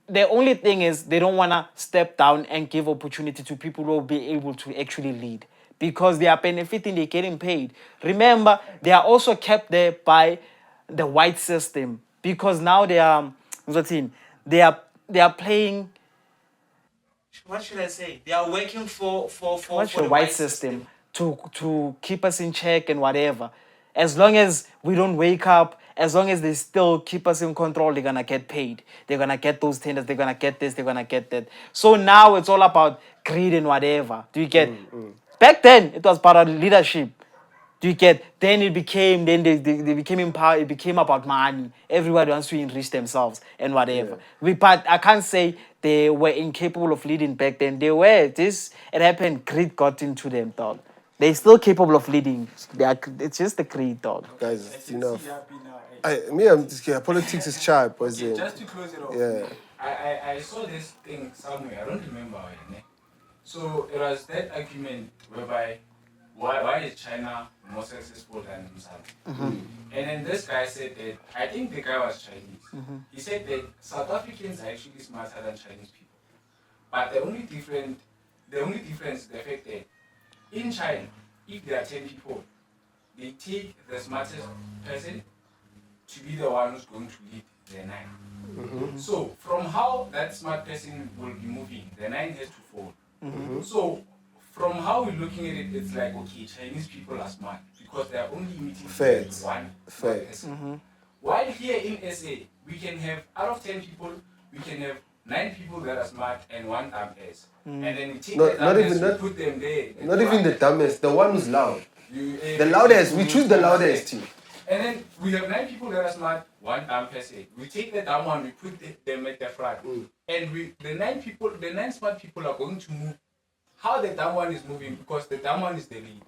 The only thing is they don't want to step down and give opportunity to people who will be able to actually lead because they are benefiting, they're getting paid. Remember, they are also kept there by the white system because now they are, they are playing. What should I say? They are working for What's the the white system to keep us in check and whatever. As long as we don't wake up, as long as they still keep us in control, they're gonna get paid. They're gonna get those tenders, they're gonna get this, they're gonna get that. So now it's all about greed and whatever. Do you get? Back then it was part of leadership. Do you get? Then it became, then they became empowered, it became about money. Everybody wants to enrich themselves and whatever. But I can't say they were incapable of leading back then. They were. It happened, greed got into them, dog. They're still capable of leading. It's just the greed, dog. Guys, it's enough. I'm just kidding. Politics is sharp. Okay, just to close it off. Yeah. I saw this thing somewhere. I don't remember where. So it was that argument whereby why is China more successful than Mozambique? And then this guy said that, I think the guy was Chinese. He said that South Africans are actually smarter than Chinese people. But the only difference is the fact that in China, if there are 10 people, they take the smartest person to be the one who's going to lead the 9. So from how that smart person will be moving, the 9 has to fall. So from how we're looking at it, it's like, okay, Chinese people are smart because they are only meeting Facts. one Facts. person. While here in SA, we can have, out of 10 people, we can have 9 people that are smart and 1 dumb ass. And then we take the dumbest, we put them there. Not even the dumbest, the one who's loud. The loudest, we choose the loudest team. And then we have 9 people that are smart, 1 dumb person. We take the dumb one, we put them at the front. And the 9 smart people are going to move how the dumb one is moving because the dumb one is the lead.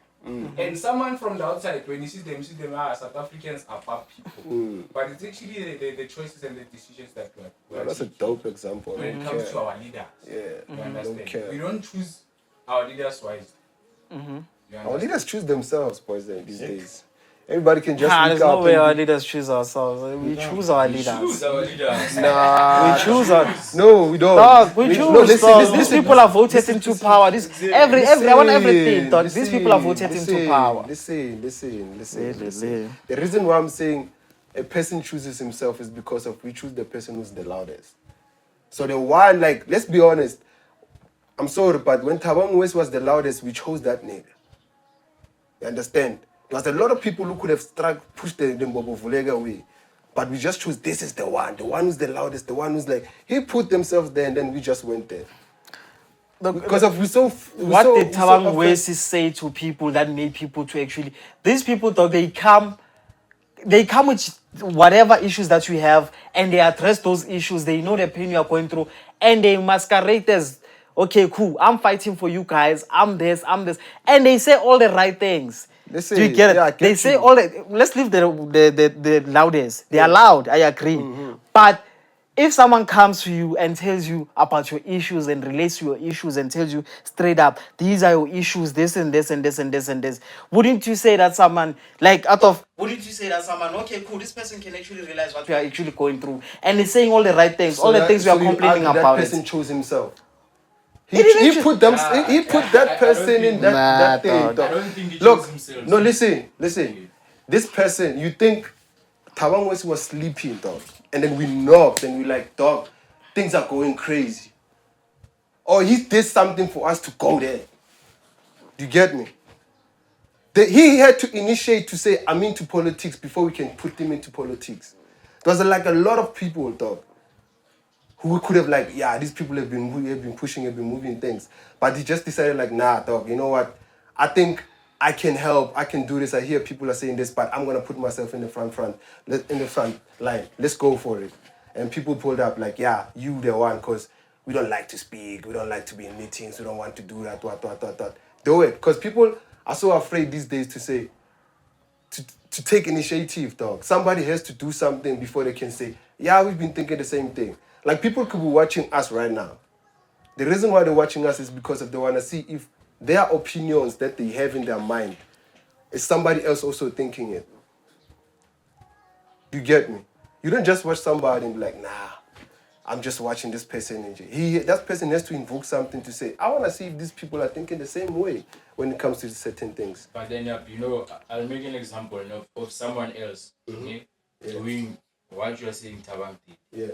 And someone from the outside, when you see them, South Africans are bad people. But it's actually the choices and the decisions that we're That's a dope example. when it comes to our leaders. Yeah. You understand? care. We don't choose our leaders wisely. You Our understand? leaders choose themselves, boys, these days. Everybody can just There's wake no up way our and leaders choose ourselves. We choose our leaders. Choose our leaders. We choose our. No, we don't. Dog, we choose. No, listen, dog. listen, These listen. people are voted into power. I want everything. Dog. These people are voted into power. Listen. The reason why I'm saying a person chooses himself is because of we choose the person who's the loudest. So the one, like, let's be honest. I'm sorry, but when Thabang West was the loudest, we chose that nigga. You understand? There was a lot of people who could have pushed the Mbobo Vulega away. But we just chose this is the one who's the loudest, the one who's like, he put themselves there and then we just went there. Because of What did Thabang West say to people that made people to actually, these people, though, they come with whatever issues that you have and they address those issues. They know the pain you are going through and they masquerade as, okay, cool, I'm fighting for you guys, I'm this. And they say all the right things. Do you get it? Yeah, they say all the, let's leave the loudest. They are loud, I agree. But if someone comes to you and tells you about your issues and relates to your issues and tells you straight up, these are your issues, this and this and this and this and this, wouldn't you say that someone, like wouldn't you say that someone, okay, cool, this person can actually realize what we are actually going through and is saying all the right things, all the things we are complaining about. That person chose himself. He put that person in that thing. I don't think he Look, chose himself. no, listen. This person, you think Thabang West was sleeping, dog. And then we knocked and we like, dog, things are going crazy. Or he did something for us to go there. Do you get me? He had to initiate to say, I'm into politics before we can put him into politics. There was like a lot of people, dog, who could have like, yeah, these people have been pushing, have been moving things. But he just decided like, nah, dog, you know what? I think I can help, I can do this. I hear people are saying this, but I'm going to put myself in the front line. Let's go for it. And people pulled up like, yeah, you the one, because we don't like to speak. We don't like to be in meetings. We don't want to do that, what. Do it. Because people are so afraid these days to say, to take initiative, dog. Somebody has to do something before they can say, yeah, we've been thinking the same thing. Like, people could be watching us right now. The reason why they're watching us is because they want to see if their opinions that they have in their mind is somebody else also thinking it. You get me? You don't just watch somebody and be like, nah, I'm just watching this person. That person has to invoke something to say, I want to see if these people are thinking the same way when it comes to certain things. But then, you know, I'll make an example of someone else doing what you are saying, Tabanti. Yeah.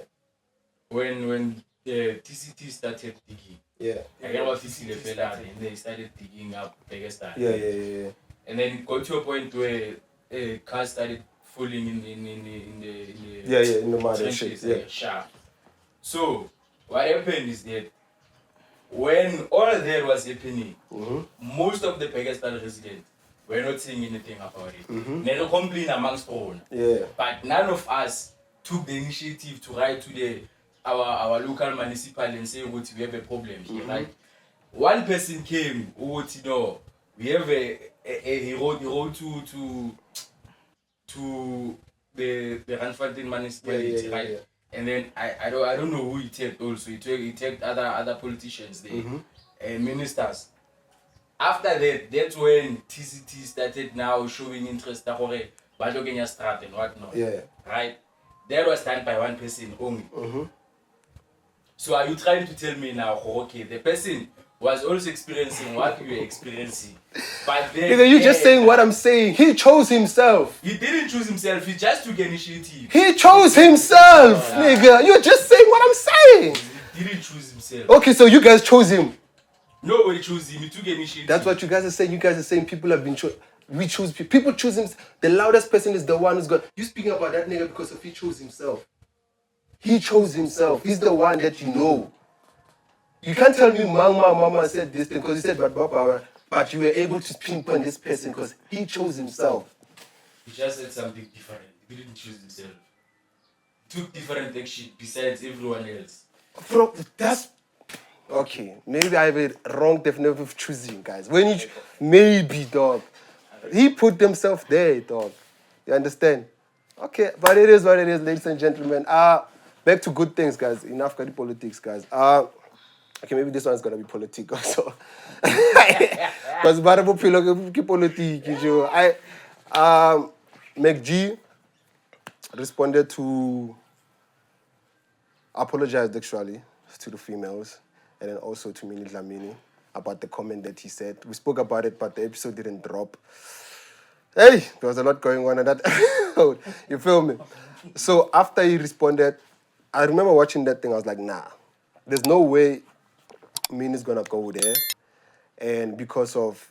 When the TCT started digging, I get what TCT and they started digging up Pakistan. Yeah. And then it got to a point where a car started falling in the in the mud and shit. trenches, shaft. So what happened is that when all that was happening, most of the Pakistan residents were not saying anything about it. They don't complain amongst all. But none of us took the initiative to write to our local municipal and say, "What we have a problem here." Right? One person came, you know, we have he wrote to the Randfontein municipality, right? Yeah. And then I don't know who he tagged also. He tagged other politicians there and ministers. After that, that's when TCT started now showing interest in Badogenya Strat and whatnot. Right? That was done by one person only. So are you trying to tell me now, okay, the person was also experiencing what you were experiencing, but then Nigga, you just saying what I'm saying. He chose himself. He didn't choose himself. He just took initiative. He chose himself, nigga. You're just saying what I'm saying. He didn't choose himself. Okay, so you guys chose him. Nobody chose him. He took initiative. That's what you guys are saying. You guys are saying people have been chosen. We choose people. People choose him. The loudest person is the one who's got. You speaking about that nigga because of he chose himself. He chose himself. He's the one that you know. You can't tell me mama said this thing because he said but you were able to pinpoint this person because he chose himself. He just said something different. He didn't choose himself. He took different action besides everyone else. Bro, that's okay. Maybe I have a wrong definition of choosing, guys. When you maybe, dog. He put himself there, dog. You understand? Okay, but it is what it is, ladies and gentlemen. Back to good things, guys. Enough of the politics, guys. Okay, maybe this one's gonna be politic also. Because politics, MacG responded to apologized actually to the females and then also to Mini Dlamini about the comment that he said. We spoke about it, but the episode didn't drop. Hey, there was a lot going on in that episode. You feel me? So after he responded, I remember watching that thing. I was like, nah, there's no way Mini's gonna go there. And because of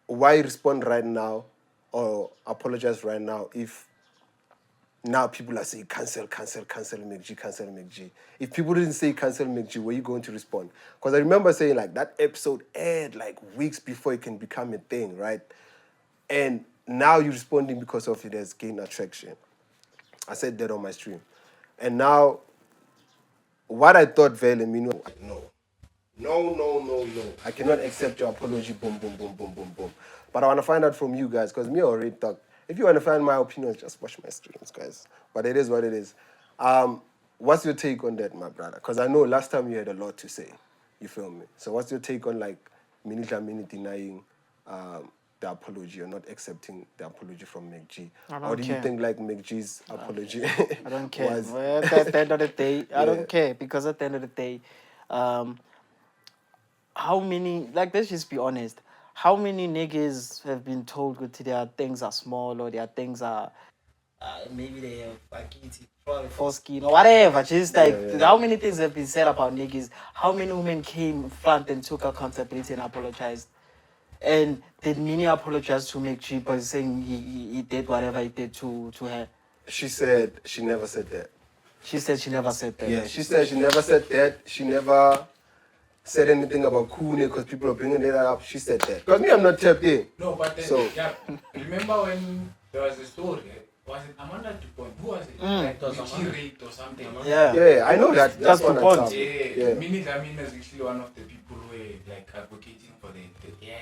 why respond right now or apologize right now if now people are saying cancel MacG, cancel MacG. If people didn't say cancel MacG, were you going to respond? Because I remember saying like that episode aired like weeks before it can become a thing, right? And now you're responding because of it has gained attraction. I said that on my stream. And now, what I thought Vale and Mino, no. I cannot accept your apology, boom. But I want to find out from you guys, because me already talk. If you want to find my opinions, just watch my streams, guys. But it is what it is. What's your take on that, my brother? Because I know last time you had a lot to say. You feel me? So what's your take on like Mini Dlamini denying the apology or not accepting the apology from MacG? Or do you think like MacG's apology I don't care. was... Well, at the end of the day, I don't care because at the end of the day, how many, like let's just be honest, how many niggas have been told that their things are small or their things are Maybe they have foreskin or whatever. Just like how many things have been said about niggas? How many women came front and took accountability and apologized? And did Mini apologize to MacG by saying he did whatever he did to her? She said she never said that. She said she never said that. Yeah, she said she never said that. She never said anything about Kune because people are bringing that up. She said that. Because me, I'm not tapped in. No, but then, So- yeah, remember when there was a story? Was it Amanda Dupont? Who was it? Like, she raped or something? Yeah, I know that. That's Just one DuPont. example. Yeah. Mini Dlamini is actually one of the people who were like advocating for the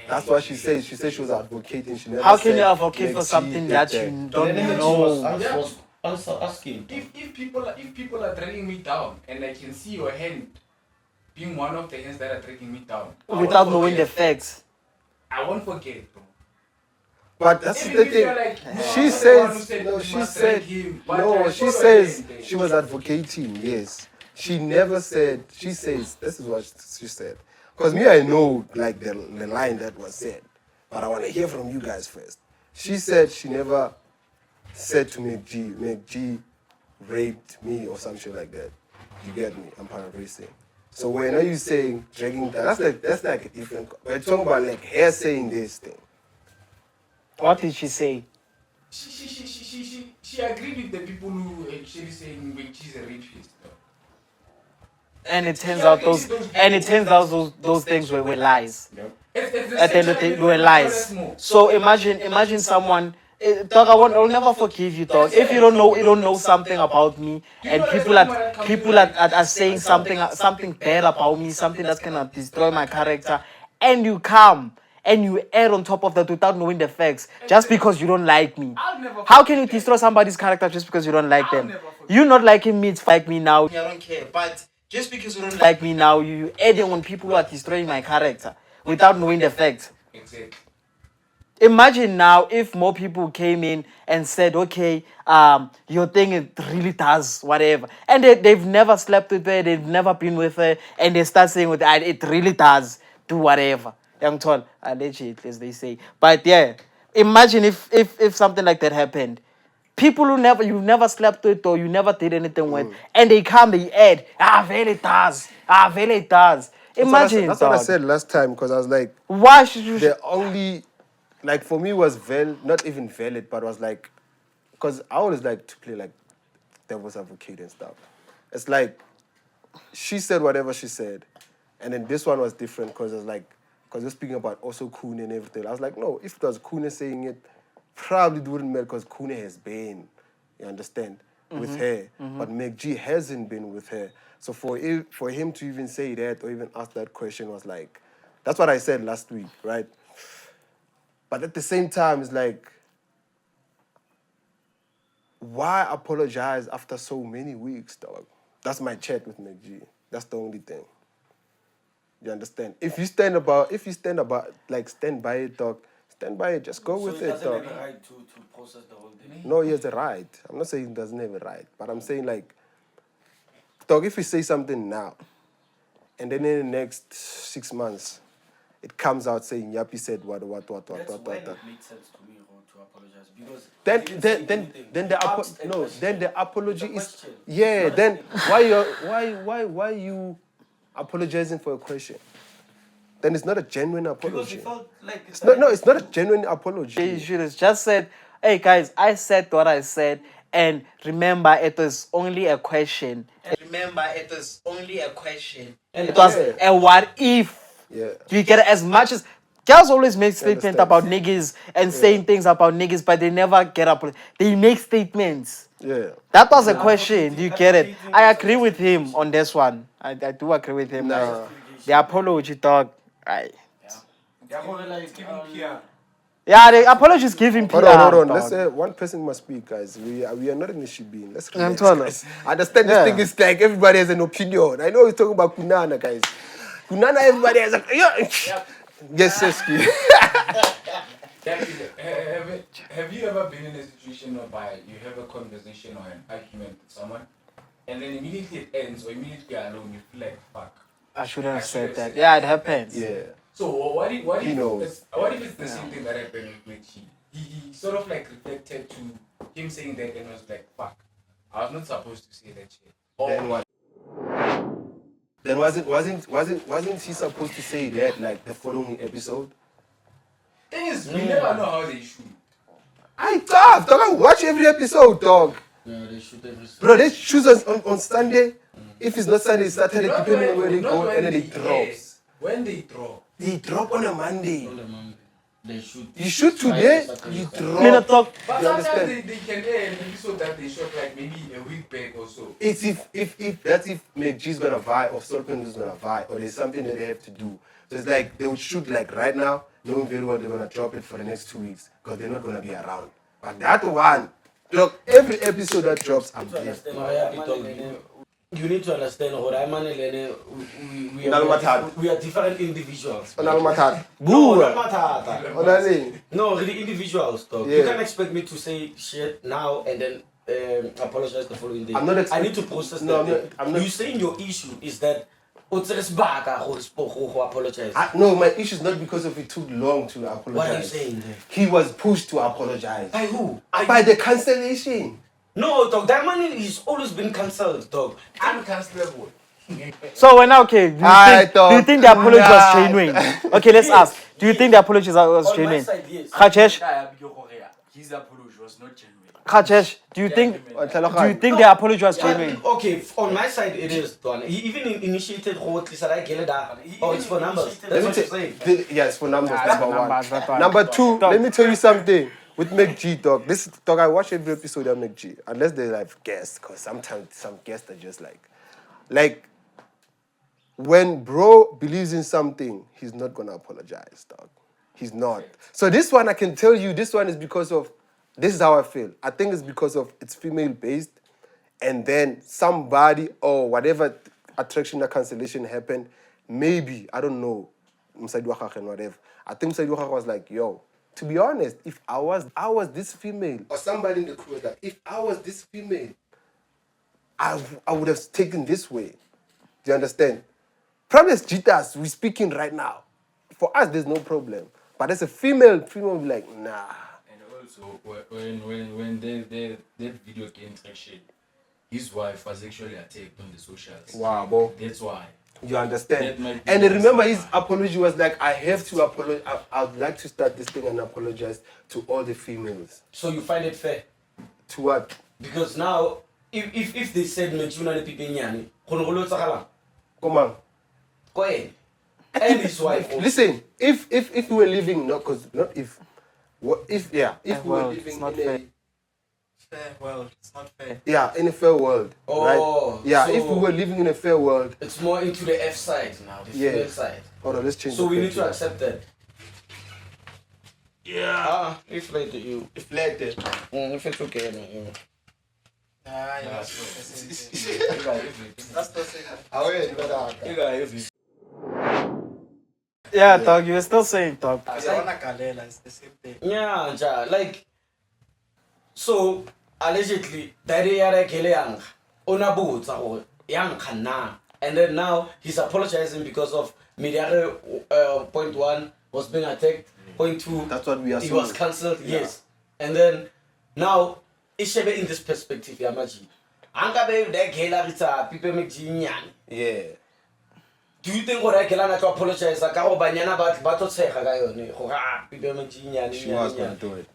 That's what she said. She said she was advocating. She never How can said you advocate for MacG something did that you don't Then know? I was also asking. If people are dragging me down and I can see your hand being one of the hands that are dragging me down. Without knowing the facts. I won't forget it, bro. But that's Even the if you're thing. like, no, She I'm not the one who says, said no, you she must said, drag him, but no, I she followed says him there. she was advocating, yes. She never said, she says, this is what she said. Because me, I know, like, the line that was said. But I want to hear from you guys first. She said she never said to MacG raped me or some shit like that. You get me? I'm paraphrasing. So when are you saying dragging down? That's like a different. We're talking about like her saying this thing. What did she say? She agreed with the people who actually saying MacG's a rapist. And it turns out those things were lies. At the end of the day, they were lies. So imagine someone. Dog, I'll never forgive you, dog. If you don't know something about me, and people are saying something bad about me, something that's gonna destroy my character, and you come and you add on top of that without knowing the facts, just because you don't like me. How can you destroy somebody's character just because you don't like them? You not liking me, it's like me now. I don't care, but just because you don't like me now, you adding on people who are destroying my character without knowing the facts. Exactly. Imagine now if more people came in and said, okay, your thing it really does whatever, and they've never slept with her, they've never been with her, and they start saying it really does do whatever. Young tall, allegedly, as they say. But yeah, imagine if something like that happened. People who you've never slept with or you never did anything with, and they come, they add, very does, very does. Imagine That's what I said last time, because I was like, why should you? the only, like for me was not even valid, but was like, because I always like to play like devil's advocate and stuff. It's like, she said whatever she said, and then this one was different because it's like, because we're speaking about also Kune and everything. I was like, no, if it was Kune saying it, probably it wouldn't matter because Kune has been, you understand, with her. But MacG hasn't been with her. So for him to even say that or even ask that question was like, that's what I said last week, right? But at the same time, it's like, why apologize after so many weeks, dog? That's my chat with MacG. That's the only thing. You understand? If you stand by it, dog, stand by it. Just go with it, doesn't dog. have a right to process the whole thing. No, he has a right. I'm not saying he doesn't have a right, but I'm saying like, dog, if you say something now, and then in the next 6 months, it comes out saying Yuppie said what. That's when it makes sense to me to apologize, because then the apology It's a is question. yeah. It's not a Then statement. why you apologizing for a question? Then it's not a genuine Because apology. we felt like It's not a genuine apology. They should have just said, hey guys, I said what I said, and remember it was only a question. And remember it was only a question. And it was a what if. Yeah. You get it? As much as girls always make statements understand. about niggas and saying things about niggas, but they never get up. They make statements. Yeah. That was a question. Do you get it? I agree with him on this one. I do agree with him. Nah. The apology, dog. Right. It's giving PR. Yeah, the apology is giving PR. Hold on. dog. Let's say one person must speak, guys. We are not in the shebeen. Let's relax, told her. guys. I understand this thing is like everybody has an opinion. I know we're talking about Kunana, guys. Kunana, everybody has a yes, Seski. Have you ever been in a situation whereby you have a conversation or an argument with someone, and then immediately it ends, or immediately alone you feel like, fuck, I shouldn't have said that. Yeah, it happens. Yeah. So what if He knows. what if it's the same thing that happened with MacG? He sort of like reflected to him saying that and was like, fuck, I was not supposed to say that shit. Then what? Then wasn't he supposed to say that like the following episode? Thing is, we never know how they shoot. Dog, watch every episode, dog. Yeah, they shoot every Bro, they choose us on Sunday. If it's not Sunday, it's Saturday, depending on where they go, and then they drop. When they drop. They drop on a Monday. They shoot. You shoot today, you Minute drop. talk. But You sometimes understand? they can air an episode that they shot like maybe a week back or so. It's if MacG's gonna vie or Stolpen is gonna vie, or there's something that they have to do. So it's like they would shoot like right now, knowing very well they're gonna drop it for the next 2 weeks because they're not gonna be around. But that one, look, every episode that drops, I'm there. You need to understand what I'm we are different individuals. On Almatat. No, not Matata. On Almatat. No, really individuals, dog. Yeah. You can't expect me to say shit now and then apologize the following day. I'm not I need to process that. I'm not. You saying your issue is that apologize. No, my issue is not because of it took long to apologize. What are you saying? He was pushed to apologize. By who? By the cancellation. No, dog. That money has always been cancelled, dog. Uncancelable. So when okay, do you think the apology was genuine? Okay, let's ask. Do you think the apology was On my genuine? side, yes. Khachesh, His apology was not genuine. Khachesh, do you think the apology was genuine? Okay, on my side it is done. He even initiated oh, it's for numbers. That's what you're saying. Yes, for numbers, number one. That's right. Number two, let me tell you something. With MacG, dog. This dog, I watch every episode of MacG. Unless they like guests, because sometimes some guests are just like when bro believes in something, he's not gonna apologize, dog. He's not. So this one I can tell you, this one is because of this is how I feel. I think it's because of it's female based, and then somebody or whatever attraction or cancellation happened, maybe, I don't know, whatever. I think Msaidu was like, yo, to be honest, if I was this female, or somebody in the crew was like, if I was this female, I would have taken this way. Do you understand? Probably as Jitas, we're speaking right now. For us, there's no problem. But as a female will be like, nah. And also, when that video came traction, his wife was actually attacked on the socials. Wow, bro. That's why. You understand? And remember, his apology was like, I have to apologize. I'd like to start this thing and apologize to all the females. So you find it fair? To what? Because now, if they said Mechuna people nyani, Come on. go ahead. And his wife. Also. Listen, if we were living, we were living not in fair. a Fair world, it's not fair. yeah, in a fair world, right? Yeah, so if we were living in a fair world, it's more into the F side now, the female side. Hold on, let's change. So the we need page to here. accept that. Yeah. If later you. Deflected. If it's okay, no, you know. That's the same. Yeah, dog, you were still saying, dog. It's the same thing. Yeah, ja, like. So allegedly, daddy yara kele yang onabuza or yang kana, and then now he's apologizing because of media. Point one was being attacked. Point two, That's what we are. he was cancelled. Yes, and then now it's in this perspective, Yamaji. Anga be de kela rita people make jinyan. Yeah. Do you think what I can apologize? Like how banyana but to say people make jinyan. She was gonna do it.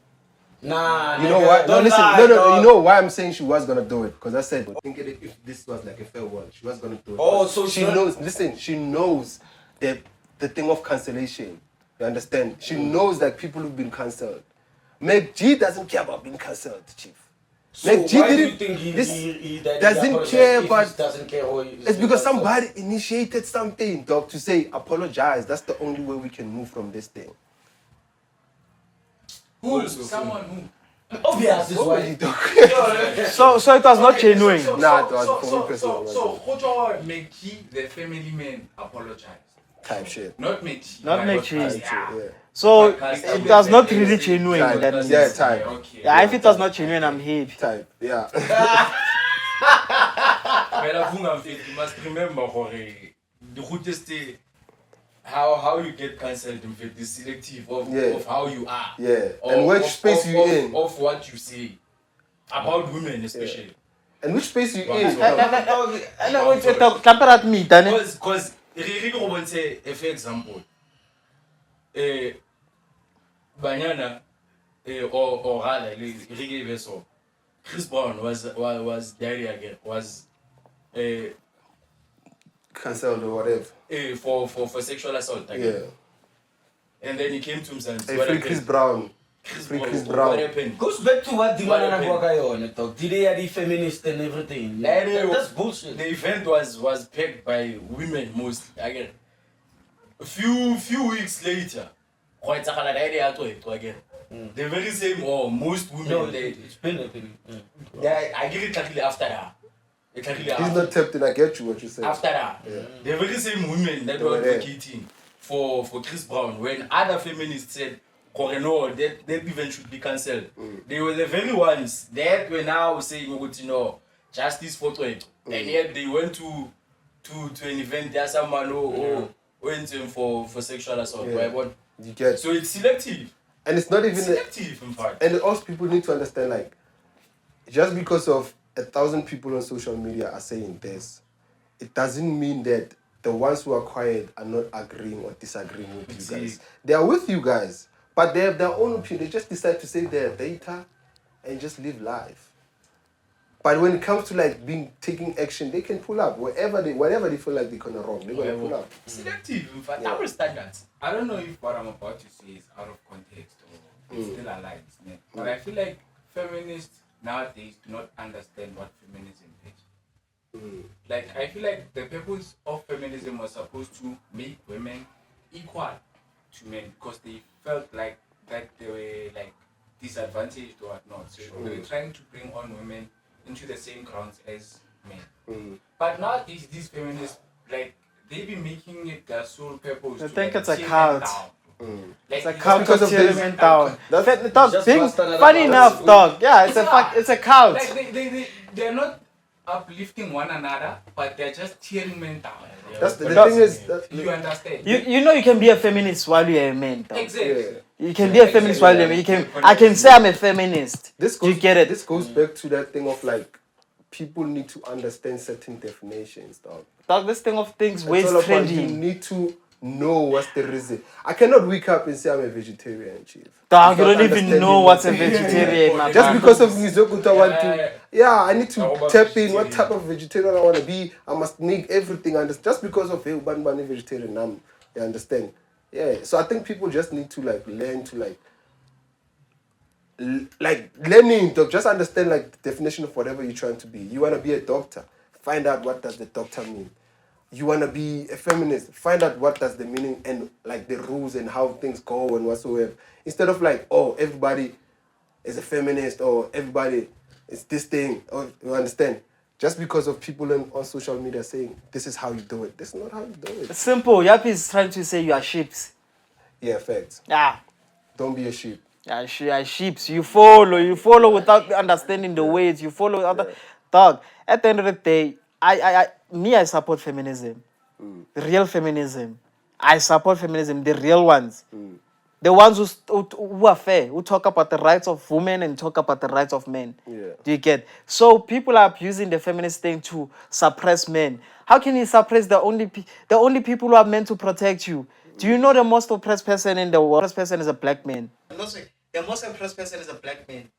Nah, You know nigga, what? No, don't listen. lie, No. dog. You know why I'm saying she was gonna do it? Because I said, I think if this was like a fair world, she was gonna do it. Oh, so she she- knows. Listen, she knows the thing of cancellation. You understand? She knows that people who've been cancelled. MacG doesn't care about being cancelled, chief. So MacG why do you didn't. think he doesn't apologized care, if he but doesn't care who he is it's because cancelled? somebody initiated something, dog, to say apologize. That's the only way we can move from this thing. Who? Someone who? Obvious is What why. are you doing? So it was not genuine. Nah, it was for me personally. So, MacG, the family man, apologized. Type shit. Not MacG. Not Like, MacG. yeah. Yeah. So Podcast it was not really genuine. Type. That means. Yeah, type. Okay. Yeah, if it was not genuine, I'm happy. Type. Yeah. But you must remember, Jorge, the hottest how you get cancelled in fact is selective of how you are. Yeah. And which space you in. Of what you say. About women especially. And which space you Wow. in. No, wait, compare at me, Danny. Because say for example, Banyana or rather Chris Brown was diary again, was Cancelled or whatever. for sexual assault again. Yeah. And then he came to himself. Hey, free Chris Brown. Free Chris Brown. What happened? Goes back to what What Dimana happened? Nagwakayon talk. Did they are the feminist and everything? That's bullshit. The event was packed by women mostly again. A few weeks later, quite again. The very same or most women No, they it's been happening. I give it exactly after that. He's not tapped in. I get you what you say. After that, the very same women that were advocating for Chris Brown when other feminists said, no, that event should be cancelled. They were the very ones that were now saying, justice for Cwecwe. And yet they went to an event, there's someone who went in for sexual assault. You get. So it's selective. And it's not even selective, in fact. And also people need to understand, like, just because of 1,000 people on social media are saying this, it doesn't mean that the ones who are quiet are not agreeing or disagreeing with you guys. They are with you guys, but they have their own opinion. They just decide to say their data and just live life. But when it comes to like taking action, they can pull up whatever they feel like they're gonna wrong. They're gonna pull up. Selective, in fact, double standards. I don't know if what I'm about to say is out of context or it's still alive, isn't it? But I feel like feminists nowadays do not understand what feminism is. Like, I feel like the purpose of feminism was supposed to make women equal to men because they felt like that they were like disadvantaged or whatnot. So they were trying to bring on women into the same grounds as men. But now these feminists, like, they've been making it their sole purpose. I think it's like, a cult. Like, It's a cult because of tearing this- men down. Just Funny enough, dog. Yeah, it's a cult. Like they're not uplifting one another, but they're just tearing men down. That's the thing is that You understand? You know you can be a feminist while you're a man, dog. Exactly. You can be a feminist while you're a man. I can say I'm a feminist. you get it. This goes back to that thing of like people need to understand certain definitions, dog. Dog, this thing of things It's ways all about you trending. need to know what's the reason. I cannot wake up and say I'm a vegetarian, chief. Dog, you Without don't even understanding know what- what's a vegetarian, my Just man. because of Mizokuta want to, I need to about tap in what vegetarian? type of vegetarian I want to be. I must make everything understand. Just because of hey, Banbani vegetarian, you understand? Yeah. So I think people just need to like learn to learning to just understand like the definition of whatever you're trying to be. You want to be a doctor, find out what does the doctor mean. You want to be a feminist, find out what does the meaning and like the rules and how things go and whatsoever. Instead of like, oh, everybody is a feminist or everybody is this thing. Or, you understand? Just because of people on social media saying this is how you do it. This is not how you do it. It's simple. Yuppie is trying to say you are sheeps. Yeah, facts. Yeah. Don't be a sheep. Yeah, sheeps. You follow without understanding the ways. You follow other dog. At the end of the day, I support feminism. Real feminism. I support feminism, the real ones. The ones who are fair, who talk about the rights of women and talk about the rights of men. Yeah. Do you get? So people are abusing the feminist thing to suppress men. How can you suppress the only people who are meant to protect you? Do you know the most oppressed person in the world? The oppressed person is a black man. The most oppressed person is a black man.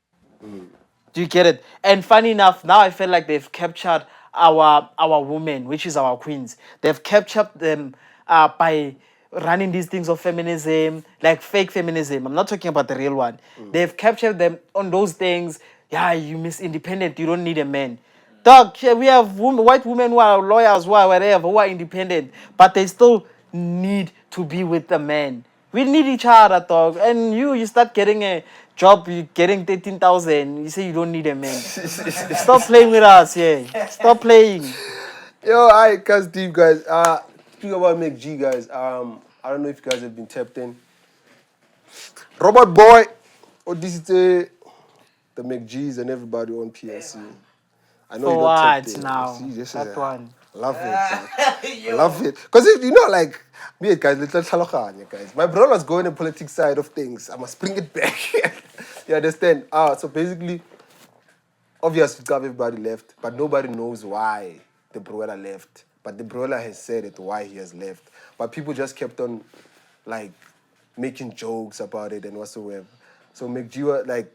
Do you get it? And funny enough, now I feel like they've captured our women, which is our queens. They've captured them by running these things of feminism, like fake feminism. I'm not talking about the real one. They've captured them on those things. Yeah, you miss independent. You don't need a man. Dog, we have white women who are lawyers, who are whatever, who are independent, but they still need to be with a man. We need each other, dog. And you start getting a job, you getting 13,000. You say you don't need a man. Stop playing with us, yeah. Stop playing. Yo, alright, cuz deep guys. Speaking about MacG guys, I don't know if you guys have been tapped in. Robot Boy, Odyssey, the MacGs and everybody on PSC. I know For you got tapped what in. now? See, this That is one. love it. I love it. Because you know, like, me guys, little Chalokanya guys. My brother was going the politics side of things. I must bring it back. You understand? So basically, obviously, everybody left, but nobody knows why the brother left. But the brother has said it, why he has left. But people just kept on, like, making jokes about it and whatsoever. So MacG, like,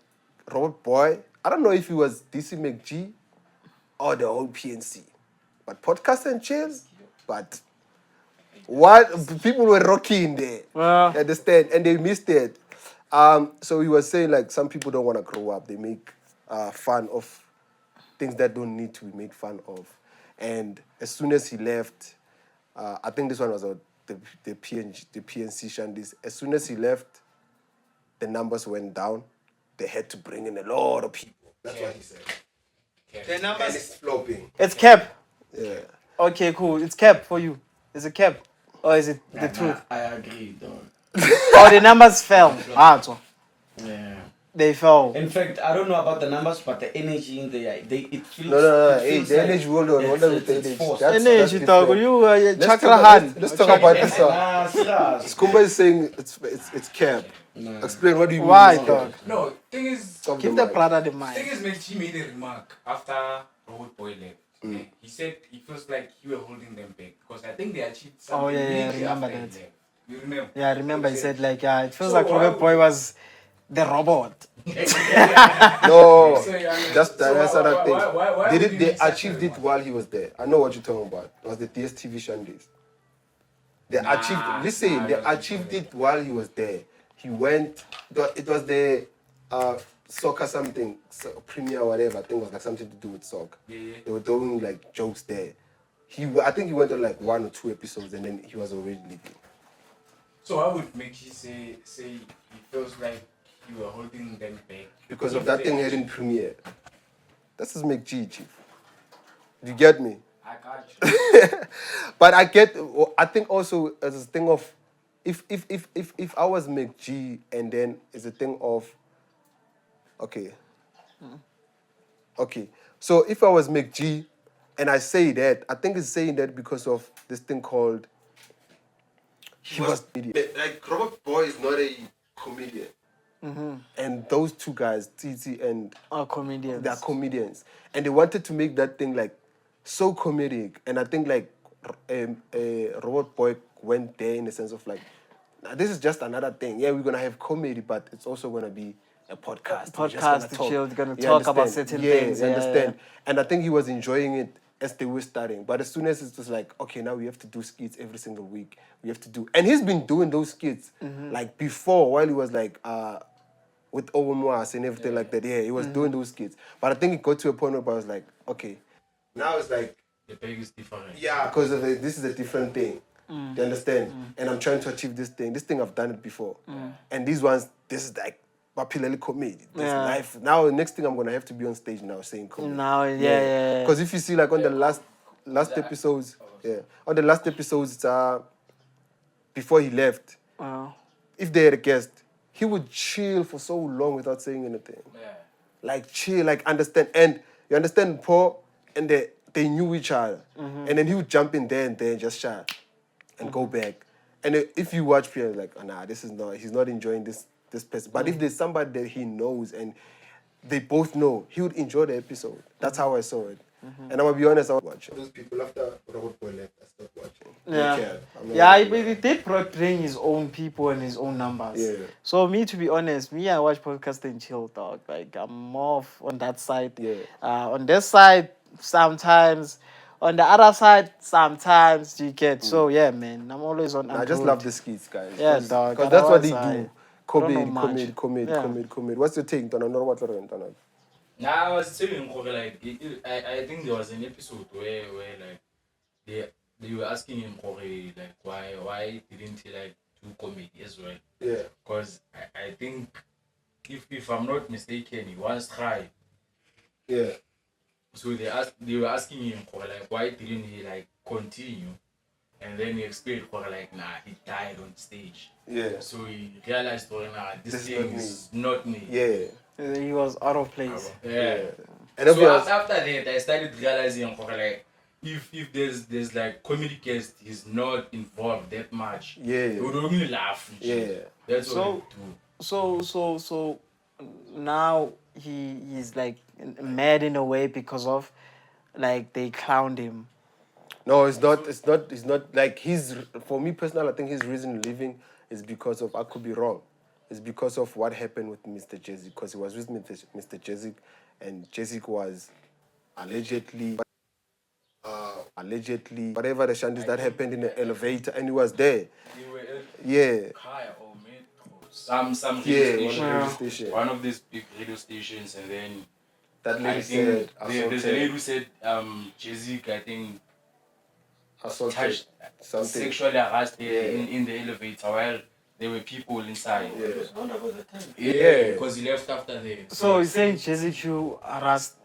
Robert Boy, I don't know if he was DC MacG or the whole PNC. But podcast and chill, but what people were rocking there. Well. You understand? And they missed it. So he was saying like some people don't want to grow up. They make fun of things that don't need to be made fun of. And as soon as he left, I think this one was the PNC Shandis. As soon as he left, the numbers went down. They had to bring in a lot of people. That's what he said. The and numbers. it's flopping. It's cap. Yeah. Okay, cool. It's cap for you. Is it cap? Or is it the truth? I agree, dog. Oh, the numbers fell. So Yeah. they fell. In fact, I don't know about the numbers, but the energy in there, it feels. No. it Hey, feels the like energy, hold on. Hold on with the it's energy. forced. Energy dog. different. You Let's chakra talk- hand. Let's talk about this. Nah, serious. Skumba is saying it's cap. Explain what do you mean? Why, it's cap? dog? No, thing is, Stop Give the mic. brother the thing mic. is, MacG made a remark after Robert Boii left. He said he feels like you were holding them back because I think they achieved something. Oh, yeah, I immediately remember after he that. left. You remember? Yeah, I remember he said like, yeah, it feels So like why Robert Boy was the robot. No, So, yeah, that's so other why- thing. why They would did. you They make such a achieved it remark? while he was there. I know what you're talking about. It was the DSTV Shandays. They achieved. Listen, they achieved it while he was there. He went. It was the soccer something, premier or whatever. I think it was like something to do with soccer. Yeah. They were doing like jokes there. I think he went on like 1 or 2 episodes and then he was already leaving. So I would make you say he feels like you were holding them back Because of that thing he hadn't premiere. This is MacG, chief. You get me? I got you. But I think also as a thing of if I was MacG and then it's a thing of okay. So if I was MacG and I say that, I think it's saying that because of this thing called he was like Robert Boy is not a comedian. And those two guys, Titi and Or comedians. they're comedians, and they wanted to make that thing like so comedic. And I think like Robert Boy went there in the sense of like, now, this is just another thing. Yeah, we're gonna have comedy, but it's also gonna be a podcast. We're just Podcast gonna to talk. chill. We're gonna You talk about understand? certain Yeah, things. you Yeah, understand? And I think he was enjoying it as they were starting. But as soon as it's just like, okay, now we have to do skits every single week. We have to do, and he's been doing those skits like before while he was like with Owumwas and everything like that. Yeah, he was doing those skits. But I think it got to a point where I was like, okay, now it's like, The peg is different. yeah, because of this is a different thing. Do you understand? And I'm trying to achieve this thing. This thing I've done it before. And these ones, this is like popularly comedy. This Yeah. life. Now the next thing I'm gonna have to be on stage now saying comedy. Now, yeah. Because if you see like on the last episodes, on the last episodes, it's before he left, if they had a guest, he would chill for so long without saying anything. Yeah. Like chill, like understand. And you understand Paul and they knew each other. And then he would jump in there and then just shout and go back. And if you watch Pierre, like, oh, nah, he's not enjoying this person. But if there's somebody that he knows and they both know, he would enjoy the episode. That's how I saw it. And I'm gonna be honest, I was watching. Those people after Robert Boy left, I stopped watching. Yeah, he did bring his own people and his own numbers. Yeah. So me, to be honest, I watch podcast and chill, dog. Like I'm more on that side. Yeah. On this side, sometimes. On the other side, sometimes you get. So yeah, man, I'm always on. I just love the skits, guys. Yeah, dog. Because that's what they Otherwise, do. I don't know much. Comedy. What's your take, Tana? Not what you're doing, Nah, I was telling Jorge, like, I think there was an episode where like they were asking him, Jorge, like, why didn't he like do comedy as well? Yeah. Because I think if I'm not mistaken, he once tried. Yeah. So they were asking him, Jorge, like, why didn't he like continue? And then he explained, Jorge, like, nah, he died on stage. Yeah. So he realized, Jorge, nah, this This is thing not me. is not me. Yeah. He was out of place. Yeah. And So obvious, after that, I started realizing, like, if there's like comedy guest, he's not involved that much. Yeah. He would only laugh. And shit. Yeah. That's So- what they do. So now he's like mad in a way because of like they clowned him. no, it's not like for me personally, I think his reason leaving is because of, I could be wrong. It's because of what happened with Mr. Jezik, because he was with Mr. Jezik, and Jezik was allegedly whatever the shanties that happened in the elevator, and he was there. They were Yeah. high or metro. Some Yeah, radio one station. radio station. One of these big radio stations, and then That I lady think said there's a lady who said Jezik, I think, assaulted touched, something. sexually harassed her Yeah. in the elevator while there were people inside. Yeah. Yeah, because he left after that. So he's saying Jessica harassed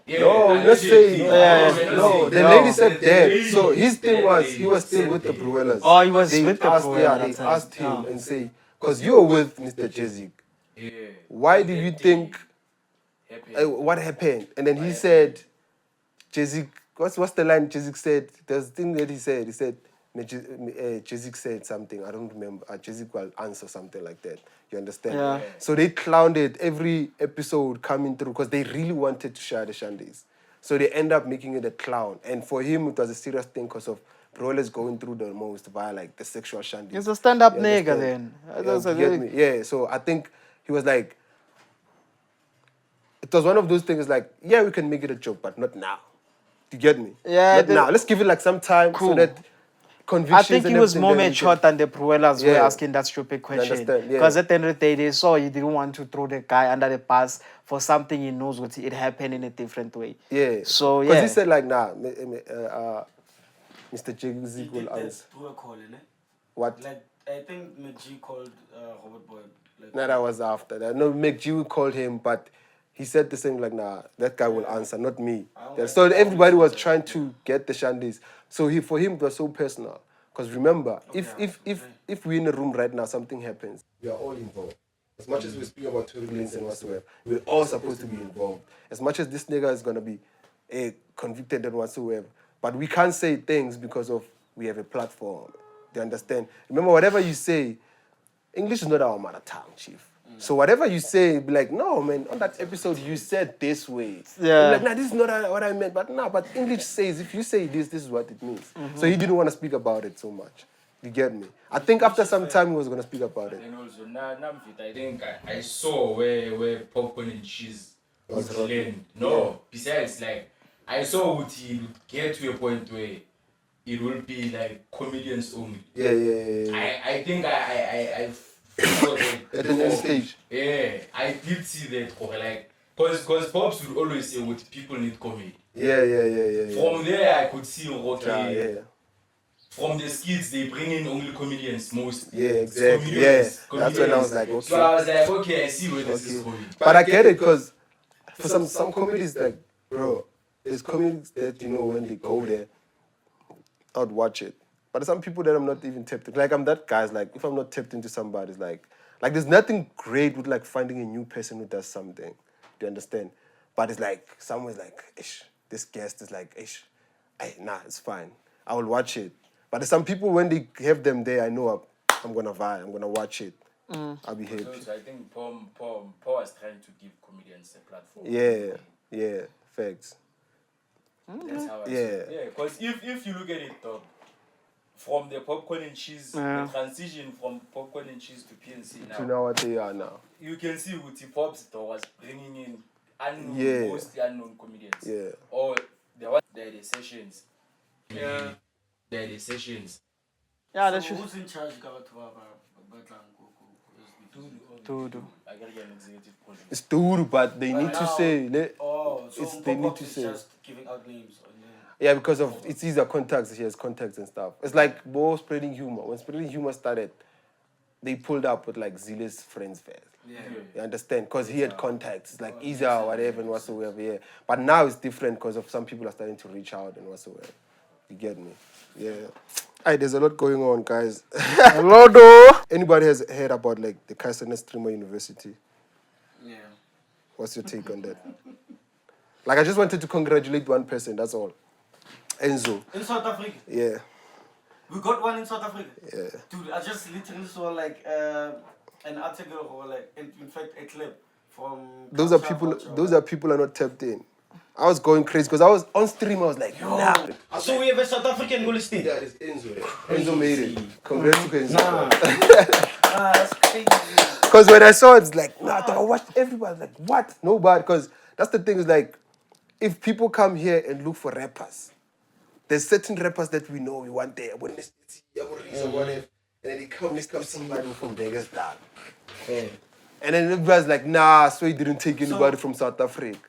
Yeah, No, let's say no. The No. lady said dead. So his thing was he was still with the Bruellas. Oh, he was They with the asked, Bruella yeah, at they that time. asked him and say, because you were with Mr. Jezik. Yeah. Why do you think Happy. what happened? And then he said, Jezik. What's the line Jezik said? There's the thing that he said. He said, Jezik said something. I don't remember. Jezik will answer something like that. You understand? Yeah. So they clowned it every episode coming through because they really wanted to share the shandies. So they end up making it a clown. And for him, it was a serious thing because of Broilers going through the most via like the sexual shandies. He's a stand-up You nigga understand? then. Yeah, you get me? Yeah, so I think he was like, it was one of those things like, yeah, we can make it a joke, but not now. You get me? Yeah, Not now. Let's give it like some time Cool. so that convictions I think he and was everything, more then we mature can- than the Bruellas were Yeah. asking that stupid question. understand? Yeah. Because at the end of the day, they saw he didn't want to throw the guy under the bus for something he knows what it happened in a different way. Yeah. So, Because yeah. he said like, nah, Mr. Jezik He will did that answer. through a call, innit? What? Like, I think MacG called Robert Boy. Like, No, that was after that. No, MacG called him, but he said the same, like, nah, that guy will answer, not me. So everybody was trying to get the shandies. So for him, it was so personal. Because remember, if we're in a room right now, something happens, we are all involved. As much as we speak about Tory Lanez and whatsoever, we're all supposed to be involved. As much as this nigga is going to be convicted and whatsoever. But we can't say things because of we have a platform. Do you understand? Remember, whatever you say, English is not our mother tongue, chief. So whatever you say, be like, no, man, on that episode you said this way. Yeah. Be like, nah, this is not what I meant. But no, but English says, if you say this is what it means. So he didn't want to speak about it so much. You get me? I think after some time he was going to speak about it. And also, I think I saw where popcorn and cheese was land. No, besides, like, I saw what he would get to a point where it will be like comedians only. Yeah. I think I thought that At the next stage. Yeah, I did see that, like, because Pops would always say what people need comedy. Yeah. From there, I could see, okay, Yeah. from the skits, they bring in only comedians most. Yeah, exactly. Yeah. That's when I was like, So okay. I was like, okay, I see where this is going. But I get it because for some comedies, like, bro, there's comedies that, you know, when they go there, I'd watch it. But there's some people that I'm not even tapped into. Like, I'm that guy's like, if I'm not tapped into somebody, it's like there's nothing great with like finding a new person who does something. Do you understand? But it's like, someone's like, ish, this guest is like, ish, hey, nah, it's fine. I will watch it. But there's some people, when they have them there, I know I'm going to vibe, I'm going to watch it. I'll be happy. So I think Paul was trying to give comedians a platform. Yeah, facts. That's how I Yeah. see it. Yeah, because if you look at it, though, from the popcorn and cheese, the transition from popcorn and cheese to PNC now, To know what they are now. you can see Uti Pops though was bringing in unknown, Yeah. mostly unknown comedians. Yeah. Or there are the sessions. Yeah. There are the sessions. Yeah, so that's true. who's in charge? Dudu. I gotta get an executive project. It's Tour, but they need to now- say. Oh, so They need Pop-Up to is say. just giving out names. Yeah, because of it's easier contacts. He has contacts and stuff. It's like Bo spreading humor. When spreading humor started, they pulled up with like Zile's friends first. Yeah. You understand? Because he had contacts. It's like easier or whatever and whatsoever. Yeah. But now it's different because of some people are starting to reach out and whatsoever. You get me? Yeah. Alright, there's a lot going on, guys. A lot though. Anybody has heard about like the Cenat Streamer University? Yeah. What's your take on that? Like, I just wanted to congratulate one person. That's all. Enzo. In South Africa. Yeah. We got one in South Africa. Yeah. Dude, I just literally saw like an article or like in fact a clip from Those are people are not tapped in. I was going crazy because I was on stream. I was like, nah. So we have a South African holistic. Yeah, it's Enzo. Enzo made it. Congrats to Enzo. Ah, that's crazy. Because when I saw it, it's like, nah, I watched everybody. Like, what? Nobody. Because that's the thing is like, if people come here and look for rappers, there's certain rappers that we know we want there. When they see or whatever, and then they come somebody from Vegas down. And then everybody's like, nah, so he didn't take anybody from South Africa.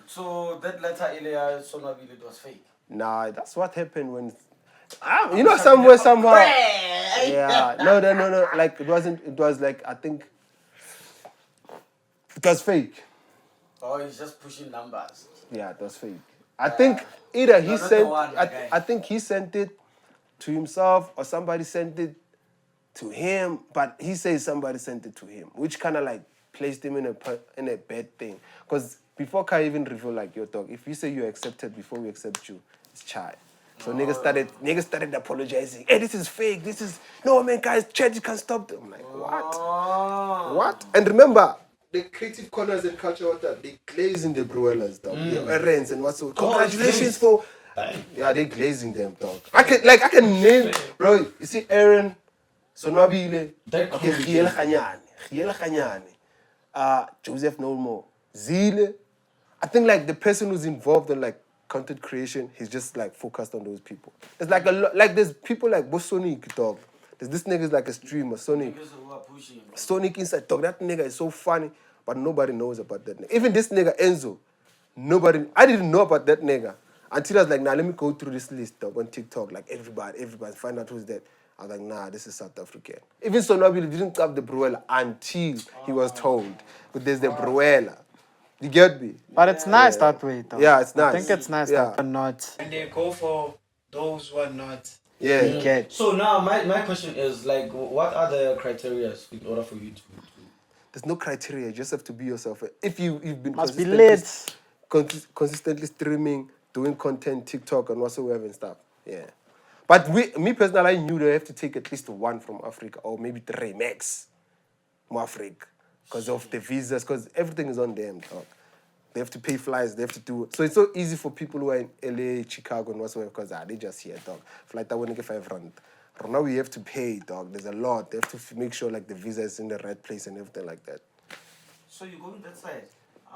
So that letter Ilya Sonabile it was fake. Nah, that's what happened when, you know, somewhere, somehow. Yeah, no. Like, it was like, I think, it was fake. Oh, he's just pushing numbers. Yeah, it was fake. I think either he not the sent. one, my guy. I think he sent it to himself, or somebody sent it to him. But he says somebody sent it to him, which kind of like placed him in a bad thing. Because before Kai even reveal like your dog, if you say you're accepted before we accept you, it's chai. So niggas started apologizing. Hey, this is fake. This is no man, guys. Chat, you can't stop them. I'm like, what? What? And remember, the creative corners and culture water, they glazing the Bruellas, dog. The errands and what's so. Congratulations for. Yeah, they glazing them, dog. I can name, bro. You see, Aaron, Sonwabile, Giel Khanyane, Joseph Nolmo, Zile. I think like the person who's involved in like content creation, he's just like focused on those people. It's like a lot, like there's people like Sonic, dog. There's this nigga's like a streamer, Sonic. Sonic inside, dog. That nigga is so funny, but nobody knows about that nigga. Even this nigga Enzo, I didn't know about that nigga until I was like, nah, let me go through this list, dog, on TikTok. Like everybody, find out who's that. I was like, nah, this is South African. Even Sonwabile didn't have the Bruella until he was told. But there's the Bruella. You get me? But it's nice that way, though. Yeah, it's nice. I think it's nice that we're not. And they go for those who are not. Yeah. Get. So now my question is like, what are the criteria in order for you to There's no criteria. You just have to be yourself. If you've been Must be lit. consistently streaming, doing content, TikTok and whatsoever and stuff. Yeah. But me personally, I knew they have to take at least one from Africa or maybe 3 max from Africa because of the visas, because everything is on them, dog. They have to pay flights, they have to do it. So it's so easy for people who are in LA, Chicago and whatsoever because they just here, dog. Flight I want to get 5 rand. But now we have to pay, dog. There's a lot. They have to make sure like the visa is in the right place and everything like that. So you going that side?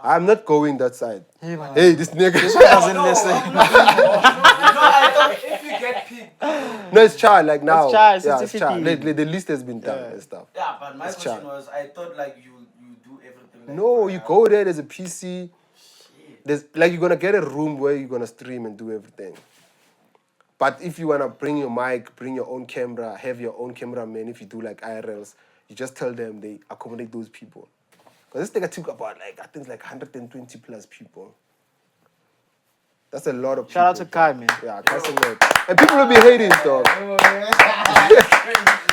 I'm not going that side. Hey, man. Hey, this nigga. This one doesn't listen. No, I thought if you get picked. No, it's child. Like now. It's child, Yeah, it's it's child. The list has been done and stuff. Yeah, but my It's question child. was, I thought like you do everything. Like No, you go there. There's a PC. There's like you're gonna get a room where you're gonna stream and do everything. But if you wanna bring your mic, bring your own camera, have your own cameraman. If you do like IRLs, you just tell them they accommodate those people. Because this thing I took about like I think it's like 120 plus people. That's a lot of people. Shout out to Kai, man. Yeah, Kai's a lot. And people will be hating, dog.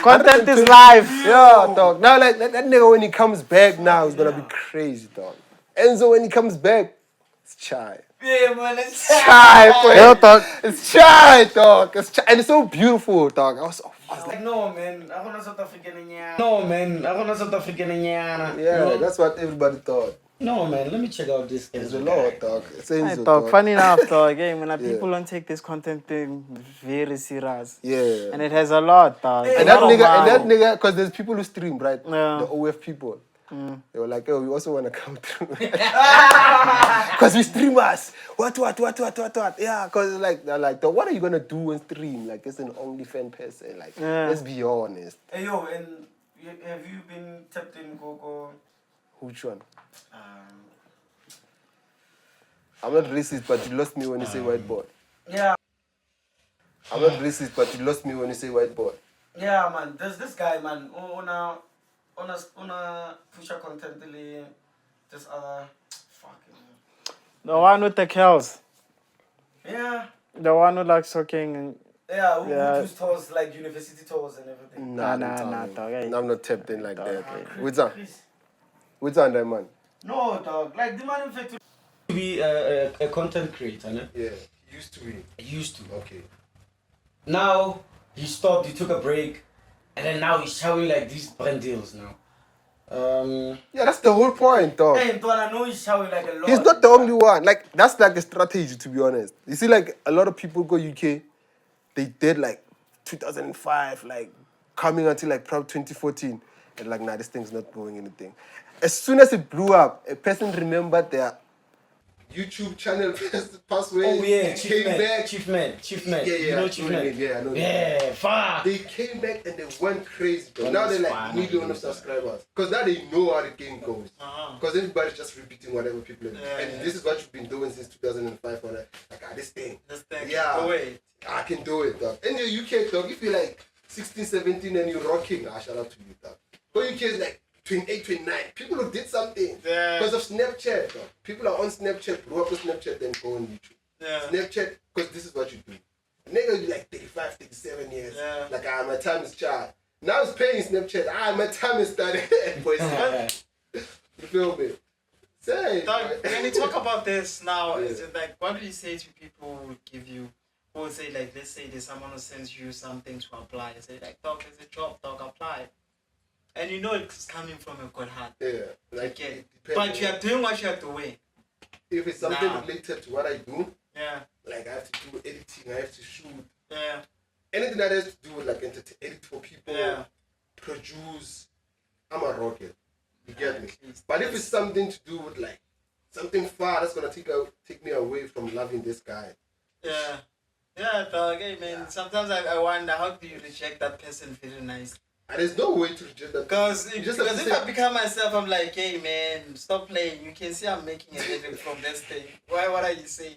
Content is live. Yeah, dog. Now, like that nigga when he comes back now is gonna be crazy, dog. Enzo when he comes back, it's chai. Yeah, man, it's Chai, boy. Yo, dog. It's chai, dog. It's chai. And it's so beautiful, dog. I was like, no, man. I'm not South African in here. No, man. I'm not South African in here. yeah, that's what everybody thought. No man, let me check out this. It's a lot, dog. It's Hey, Enzo, dog. dog. Funny enough, dog. Again, when Yeah. people don't take this content thing very serious. Yeah. And it has a lot, dog. And that nigga, because there's people who stream, right? Yeah. The OF people. They were like, oh, we also want to come through. Because we streamers. What? Yeah, because like, they're like, what are you going to do on stream? Like, it's an OnlyFans person. Like, let's be honest. Hey, yo, and have you been tapped in Gogo? Which one? I'm not racist, but you lost me when you say white boy. Yeah. I'm not racist, but you lost me when you say white boy. Yeah, man. There's this guy, man. On a pusher content, this other fucking. The one with the cows. Yeah. The one who likes talking. And Yeah, who Yeah. does tours like university tours and everything. Nah, dog. dog. Hey. I'm not tapped in like Dog, that. hey. What's that? Chris. What's that, man? No, dog. Like the man in fact. To be a content creator, no? Yeah, used to be. He used to. Okay. Now he stopped. He took a break, and then now he's showing like these brand deals now. Yeah, that's the whole point, dog. Hey, Antoine, I know he's showing like a lot. He's not the only one. Like, that's like a strategy, to be honest. You see, like, a lot of people go UK, they did like 2005, like, coming until like probably 2014. And like, nah, this thing's not going anything. As soon as it blew up, a person remembered their YouTube channel password. Oh yeah, came back. Chief Man. Yeah, You know Chief Man? Yeah, I know. Yeah, fuck. They came back and they went crazy, bro. That Now was they're like fun. million of subscribers. Because now they know how the game goes. Because everybody's just repeating whatever people are doing. And this is what you've been doing since 2005. Or like, this thing. Yeah. Oh, wait. I can do it, dog. In the UK, dog, if you're like 16, 17 and you're rocking, shout out to you, dog. But UK is like 28, 29. People who did something Yeah. because of Snapchat. Though. People are on Snapchat, grew up with Snapchat, then go on YouTube. Yeah. Snapchat, because this is what you do. A nigga, you like 35, 37 years. Yeah. Like, my time is child. Now it's paying Snapchat. My time is started. Boys, you feel me? Say. Dog, when you talk about this now, Yeah. is it like, what do you say to people who give you, who would say, like, let's say there's someone who sends you something to apply, and say, like, dog, there's a job, dog, apply. And you know it's coming from a good heart. Yeah. Like, Okay. it depends But you are doing what you have to win. if it's something Nah. related to what I do, Yeah. like I have to do editing, I have to shoot. Yeah. Anything that has to do with like edit for people, Yeah. produce, I'm a rocket. You get me? Please. But if it's something to do with like something far that's gonna take me away from loving this guy. Yeah. Yeah, dog. Hey, man. Sometimes I wonder, how do you reject that person very nice? And there's no way to reject that. Because You just have to if say- I become myself, I'm like, hey, man, stop playing. You can see I'm making a living from this thing. What are you saying?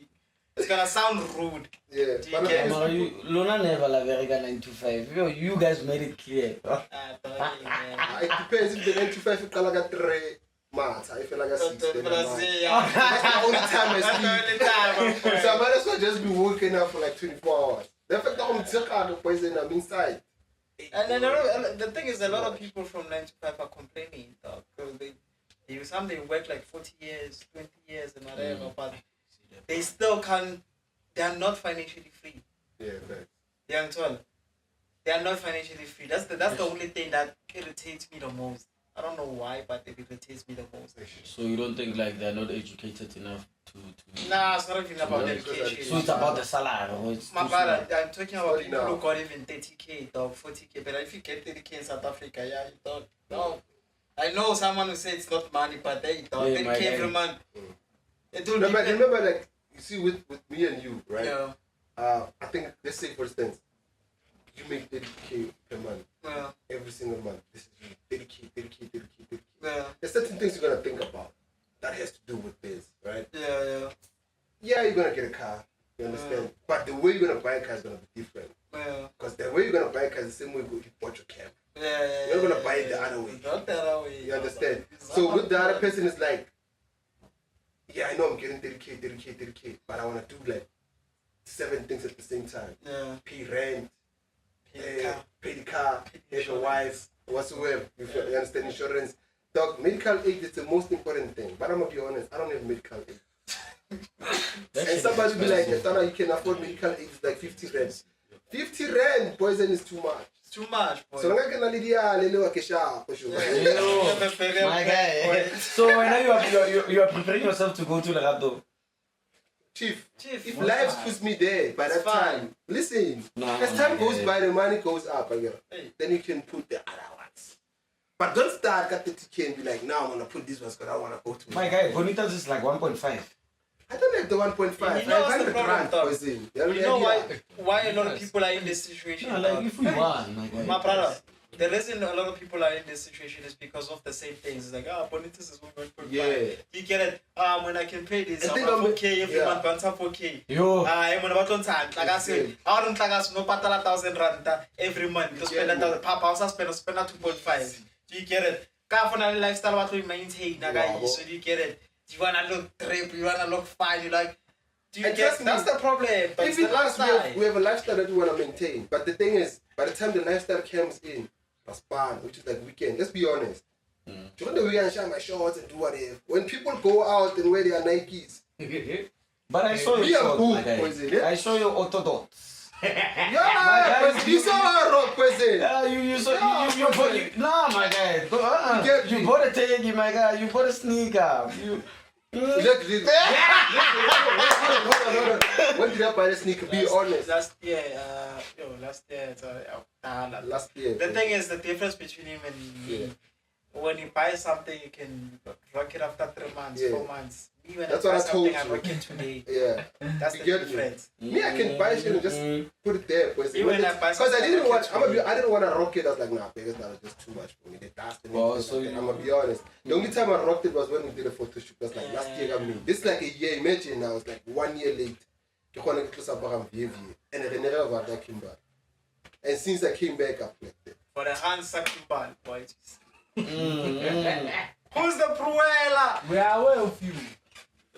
It's gonna sound rude. Yeah. Do you But get it's- Luna never la Verica 9 to 5. You guys made it clear. Dog, hey, man. it depends if the 9 to 5 if I got 3 months, I feel like a 6 then I'm That's out. the only time I only sleep. time. So I might as well just be working out for like 24 hours. The fact that I'm poison, I'm inside. And then the thing is, a lot of people from 9 to 5 are complaining, dog. Because they work like 40 years, 20 years, and whatever, but they still can't. They are not financially free. Yeah, man. Young Tall. They are not financially free. That's the only thing that irritates me the most. I don't know why, but it irritates me the most. So you don't think like they're not educated enough to Nah, it's not even about Yeah, education. So it's about the salary. Or it's My too brother, small? I'm talking about Sorry people now. who got even 30K, dog, 40K. But if you get 30K in South Africa, yeah, you don't. No. I know someone who said it's not money, but they don't. Yeah, 30K my every guy. month. It will Remember, depend. remember, like, you see, with me and you, right? Yeah. I think, let's say, for instance, you make 30K per month, Yeah. every single month. This is 30K, 30K, 30K, 30K. Yeah. There's certain things you're going to think about that has to do with this, right? Yeah. Yeah, you're going to get a car, you understand? But the way you're going to buy a car is going to be different. Yeah. Because the way you're going to buy a car is the same way you bought your camera. Yeah. You're not gonna buy it the other way. Not the other way. You understand? So with the other person, it's like, yeah, I know I'm getting 30K, but I want to do like 7 things at the same time. Yeah. Pay rent, Yeah. pay the car, pay your wife, whatsoever. You understand? Insurance. Dog, medical aid is the most important thing. But I'm going to be honest, I don't have medical aid. And somebody be like, Tana, you can afford medical aid, it's like 50 rand. 50 rand, poison is too much. It's too much, boy. So I'm going to lele wa kesha, for sure. My guy. So when you are preparing yourself to go to Lagado. Chief, Chief, if what's life that? puts me there by It's that fine. time, listen, Nah, as time goes yeah. by, the money goes up again. Hey. Then you can put the other ones. But don't start at 30K and be like, now I'm going to put these ones because I want to go to My guy, Bonitas is like 1.5. I don't like the 1.5. You know what's the 500 problem, grand dog? was in. You know why a lot of people are in this situation? Yeah, like dog? if we won, my guy. My brother, the reason a lot of people are in this situation is because of the same things. It's like, Bonitas is 1.5. Yeah. You get it? When I can pay this, I I'm think 4K every yeah. month, banter 4K. Yo. When about on time, like I said, I don't think I no patala 1,000 rand every month. You spend Yeah. 1,000. Papa also spend 2.5. Do you get it? Careful lifestyle what we maintain. Wow. So do you get it? You wanna look trip, you wanna look fine, you like. Do you And get? trust me, That's the problem. But it's Even the us, lifestyle. we have a lifestyle that we want to maintain. But the thing is, by the time the lifestyle comes in, that's fun, which is like weekend. Let's be honest. During the weekend, I shine my shorts and do whatever. When people go out and wear their Nikes, But I saw Be your a short, book, my guy. was it, yeah? I saw your orthodox. yeah, guys, you saw a rock person. Yeah, you saw Yeah, you bought you nah, my guy. You get You me. bought a taggy, my guy. You bought a sneaker. You. Look, hold on. When did I buy the sneaker? Be honest. Last year, last year. Last year. The thing is, the difference between him and me, Yeah. when you buy something, you can rock it after 3 months, Yeah. 4 months. Me, when That's I buy what I told something, I you. rock it today. Yeah. That's You the get me? difference. Me, I can buy shit and just put it there. Because Even when I buy I something, didn't I want, rock it I didn't want to rock it. I was like, nah, because that was just too much for me. The dust and Oh, everything so like that. you- I'm gonna be honest. The only time I rocked it was when we did a photo shoot. That's like last year. I mean, this is like a year. Imagine now, it's like 1 year late. Ke gone ke tlosa apara VV. And re never got that Kimberly. And since I came back, I've left it. For the hands, Sakibal, boy. Who's the Pruella? We are aware of you.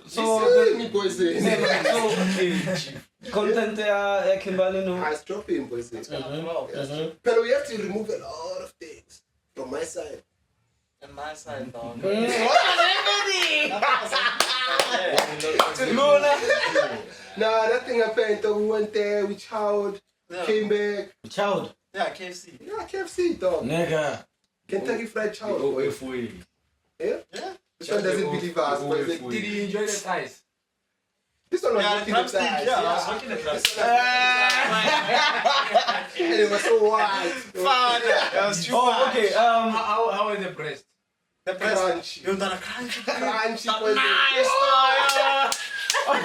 So, me boys say. Content Kimberly no. I drop him, boys say. Mhm. But we have to remove a lot of things from my side. On my side, dog. Nah, that thing happened. Though we went there, we chowed, came back. Child. Yeah, KFC. Yeah, KFC, dog. Nigga. Kentucky Fried Chowd. Oh, boy. if we. Yeah? This one doesn't believe us. But it's like, Did you enjoy the thighs? this one was Yeah, looking the at the drumstick. eyes. Yeah, I was looking at that. And it was so wide. Father, that was too Oh, much. okay. How are the breast? The breast. Crunchy. You've done a crunchy. Crunchy, boy. Nice, Yeah.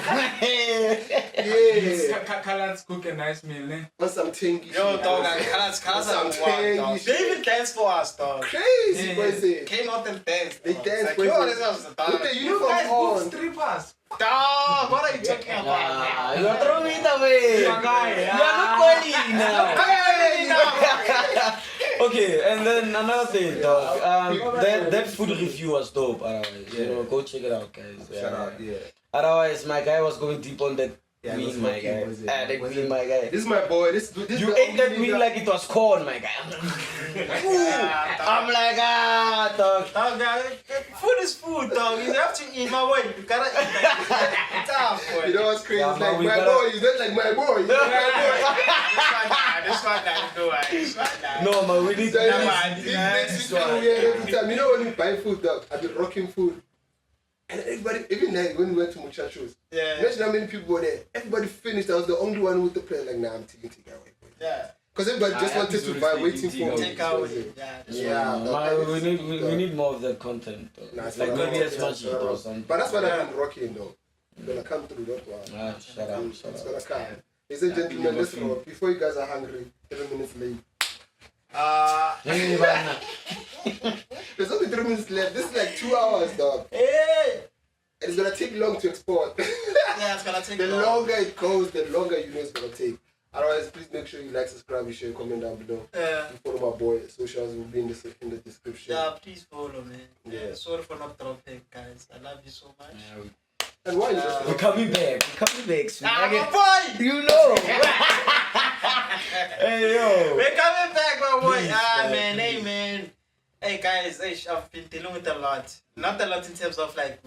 Kalan's cook a nice meal, ne? On some tingy Yo, shit. dog, colors Some are tangy wild, dog. shit. They even danced for us, dog. Crazy, boy. Say. Came out and danced. They dog. danced, It's boy. like, yo, this was a With dog. the You uniform guys book on. strippers. Dog, what are you talking about? You are throwing it away. You are guy, You are not calling now. Okay, and then another thing, dog. That food review was dope. You know, go check it out, guys. Shout out, yeah. Otherwise, my guy was going deep on that Yeah, it was wing, my fucking guy. was it? The Was wing, it? my guy. This is my boy. This You the ate that only wing nigga- like it was corn, my guy. I'm like, dog. Dog, food is food, dog. You have to eat my way. You gotta eat my tough, boy. You know what's crazy? Yeah, It's man, like we my gotta- boy. He's not like my boy. He's like my boy. This one, this one. No, man, we need So to. it makes me feel weird every time. You know when you buy food, dog, I've been rocking food. And everybody, even like when we went to muchachos, Yeah. imagine how many people were there. Everybody finished. I was the only one with the plate. Like, nah, I'm taking away. Yeah. Because everybody just I wanted to absolutely buy, taking waiting for takeaway. me. Take away. Yeah. Yeah, dog, Man, that is- we need more of that content. Though. Nah, it's Like not maybe about as that, much it's not or about- something. But that's what I've been rocking, though. It's gonna come through, don't worry. Shut up, shut It's up. gonna come. Ladies and gentlemen, let's roll. Before you guys are hungry, 7 minutes late. There's only 3 minutes left. This is like 2 hours, dog. Hey. And it's gonna take long to export. Yeah, it's gonna take The long. longer it goes, the longer you know it's gonna take. Otherwise, please make sure you like, subscribe, you share, comment down below. Yeah. You follow my boy. Socials will be in the description. Yeah, please follow me. Yeah. Sorry for not dropping, guys. I love you so much. And why you just We're coming back. We're coming back soon. My boy! You know. Hey yo. We're coming back, my boy. Please, Man. please. Hey, man. Hey, guys. Hey, I've been dealing with a lot. Not a lot in terms of like,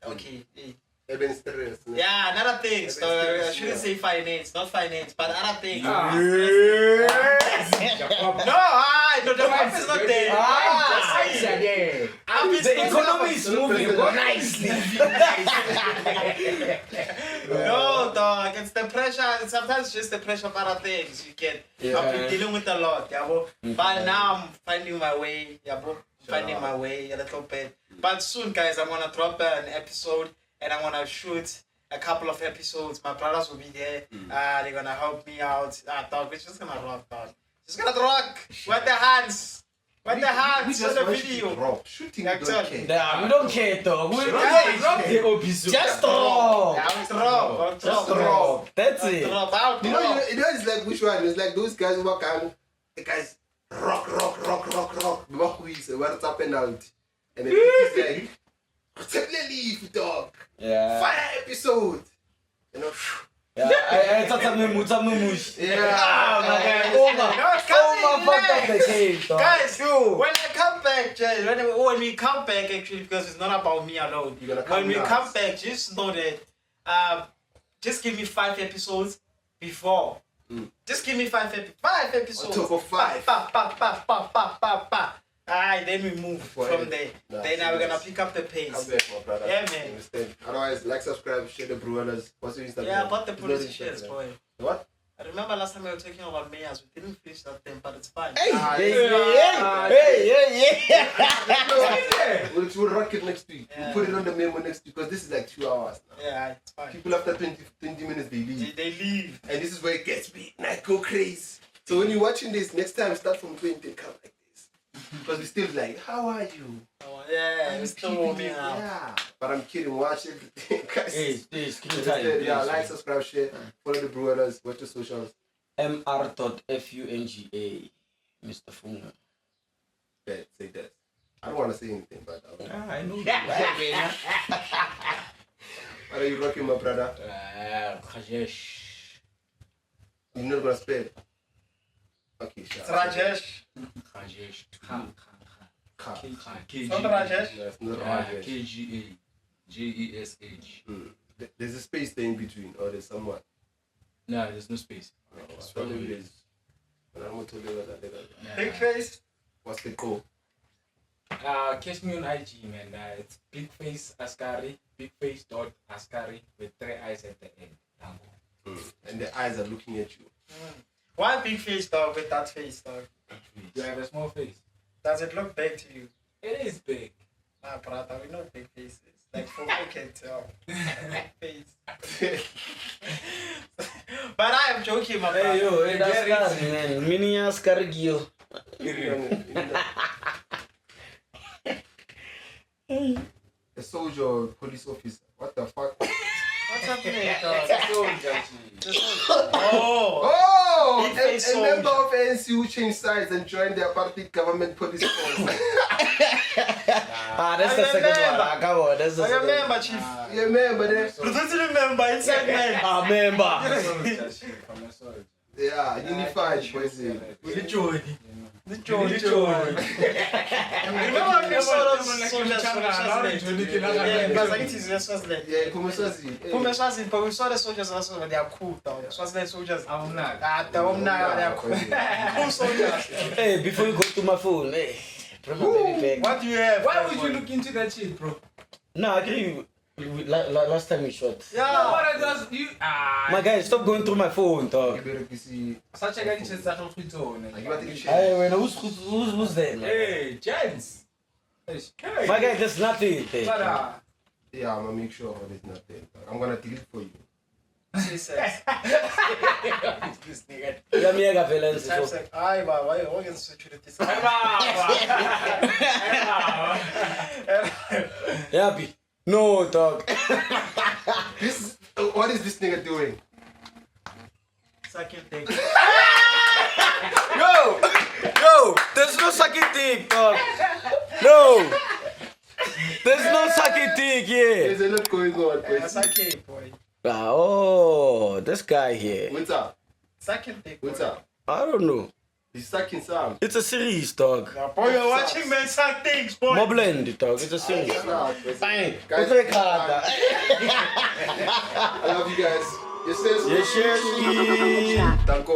okay. Hey. I've been stressed. Yeah, another thing. So I shouldn't Yeah. say finance, not finance, but other things. Ah. No, the wife is not there. I've been The economy is moving nicely. No, dog. It's the pressure. Sometimes it's just the pressure of other things you get. I've been dealing with a lot, yeah, bro. But now I'm finding my way, yeah, bro. Finding my way a little bit. But soon, guys, I'm gonna drop an episode and I'm gonna shoot a couple of episodes. My brothers will be there. They're gonna help me out. Dog, we're just gonna rock, dog. Just gonna rock with the hands. With the hands on the video. Shooting, Like you don't that. care. Nah, we don't care, dog. We don't Yeah, care. Just drop. Yeah, I'll drop. I'll Just drop. drop. That's I'll it. drop. I'll You know, drop. it's like which one? It's like those guys who can, the guys rock. What's up and out? And then it's like, Yuppie Leaf, dog. Yeah. Fire episode. You know, Yeah. I thought I'm mush. yeah. Ah, my guy. Oma fucked up the game, dog. Guys, when I come back, when we come back, actually, because it's not about me alone. You're gonna come When we nuts. come back, just know that, just give me 5 episodes before. Just give me 5 episodes. On top of 5. Alright, then we move from there. Nah, Then now we're gonna serious. pick up the Come pace. back, my brother. Yeah, man. You understand? Otherwise, like, subscribe, share the Bruellers. What's your Instagram? Yeah, about the It's not policy Instagram. shares, boy. What? I remember last time we were talking about mayors. We didn't finish that thing, but it's fine. Hey, Ah, yeah. We'll rock it next week. Yeah. We'll put it on the memo next week because this is like 2 hours now. Yeah, it's fine. People after 20 minutes, they leave. They leave. And this is where it gets me. Night go crazy. So when you're watching this, next time start from 20 and come like this. Because we still like, how are you? Oh, yeah, I'm it's still keeping warming it- up. Yeah. But I'm kidding. Watch everything. Guys. Hey, screen Understand? time. Yeah, like, subscribe, share. Follow the Bruellers. Watch the socials. Mr.Funga, Mr. Funga. Yeah, say that. I don't want to say anything, but I know. what are you rocking, my brother? Rajesh. You're not gonna spell. Okay, sure. It's Rajesh. Rajesh. It's not Rajesh. It's not Rajesh. KGAJESH. There's a space there in between, or there's someone. No, there's no space. Maybe there's. But I'm gonna tell you what that is. Big face. What's the code? Catch me on IG, man. It's Big Face Askari, bigface.askari with 3 eyes at the end. And the eyes are looking at you. Why big face, dog, with that face, dog? You have a small face. Does it look big to you? It is big. Nah, brother, we know big faces. Like, for who can tell. Big face. But I am joking, my brother. Hey, yo, hey, that's Askari, man. Mini Askari, yo. A soldier or police officer. What the fuck? What's happening, dog? Oh! Big face A member soldier. of ANC who changed sides and joined the apartheid government police force. That's the second one. Come on, that's the I second remember, Chief. You remember that? But don't you remember? Inside man. Member. Yeah, unified, boys. The Joey. Remember when we saw those soldiers from Swaziland? Yeah, because I think it's in Swaziland. Yeah, Kumeswazi. From Swaziland, but we saw the soldiers also, but they are cool, dog. Swaziland soldiers. They are cool soldiers. Hey, before you go to my phone, hey, bring my baby back. What do you have? Why would you look into that shit, bro? No, I agree. Last time we shot. Yeah. What I just you My guy, stop going through my phone, dog. such a guy just that of it on. Hey, when who's there, man? Hey, gents. Hey. My guy, there's nothing there. But, Yeah, I'm gonna make sure there's nothing. I'm gonna delete for you. She says. this nigga. Yeah, me, I got villains. Sam's like, aye, but why you can switch with this? Happy. No, dog. This, what is this nigga doing? Second thing. Yo, there's no sucking dick, dog. No. There's no sucking dick here. There's a lot going on. That's okay, boy. Oh, this guy here. What's up? Second thing. What's up? I don't know. He's sucking some. It's a series, dog. Boy, you're watching men suck things, boy. Mobland, dog. It's a series. Bang. Guys, What's card? I love you guys. Yes, Yes, yes. Danko.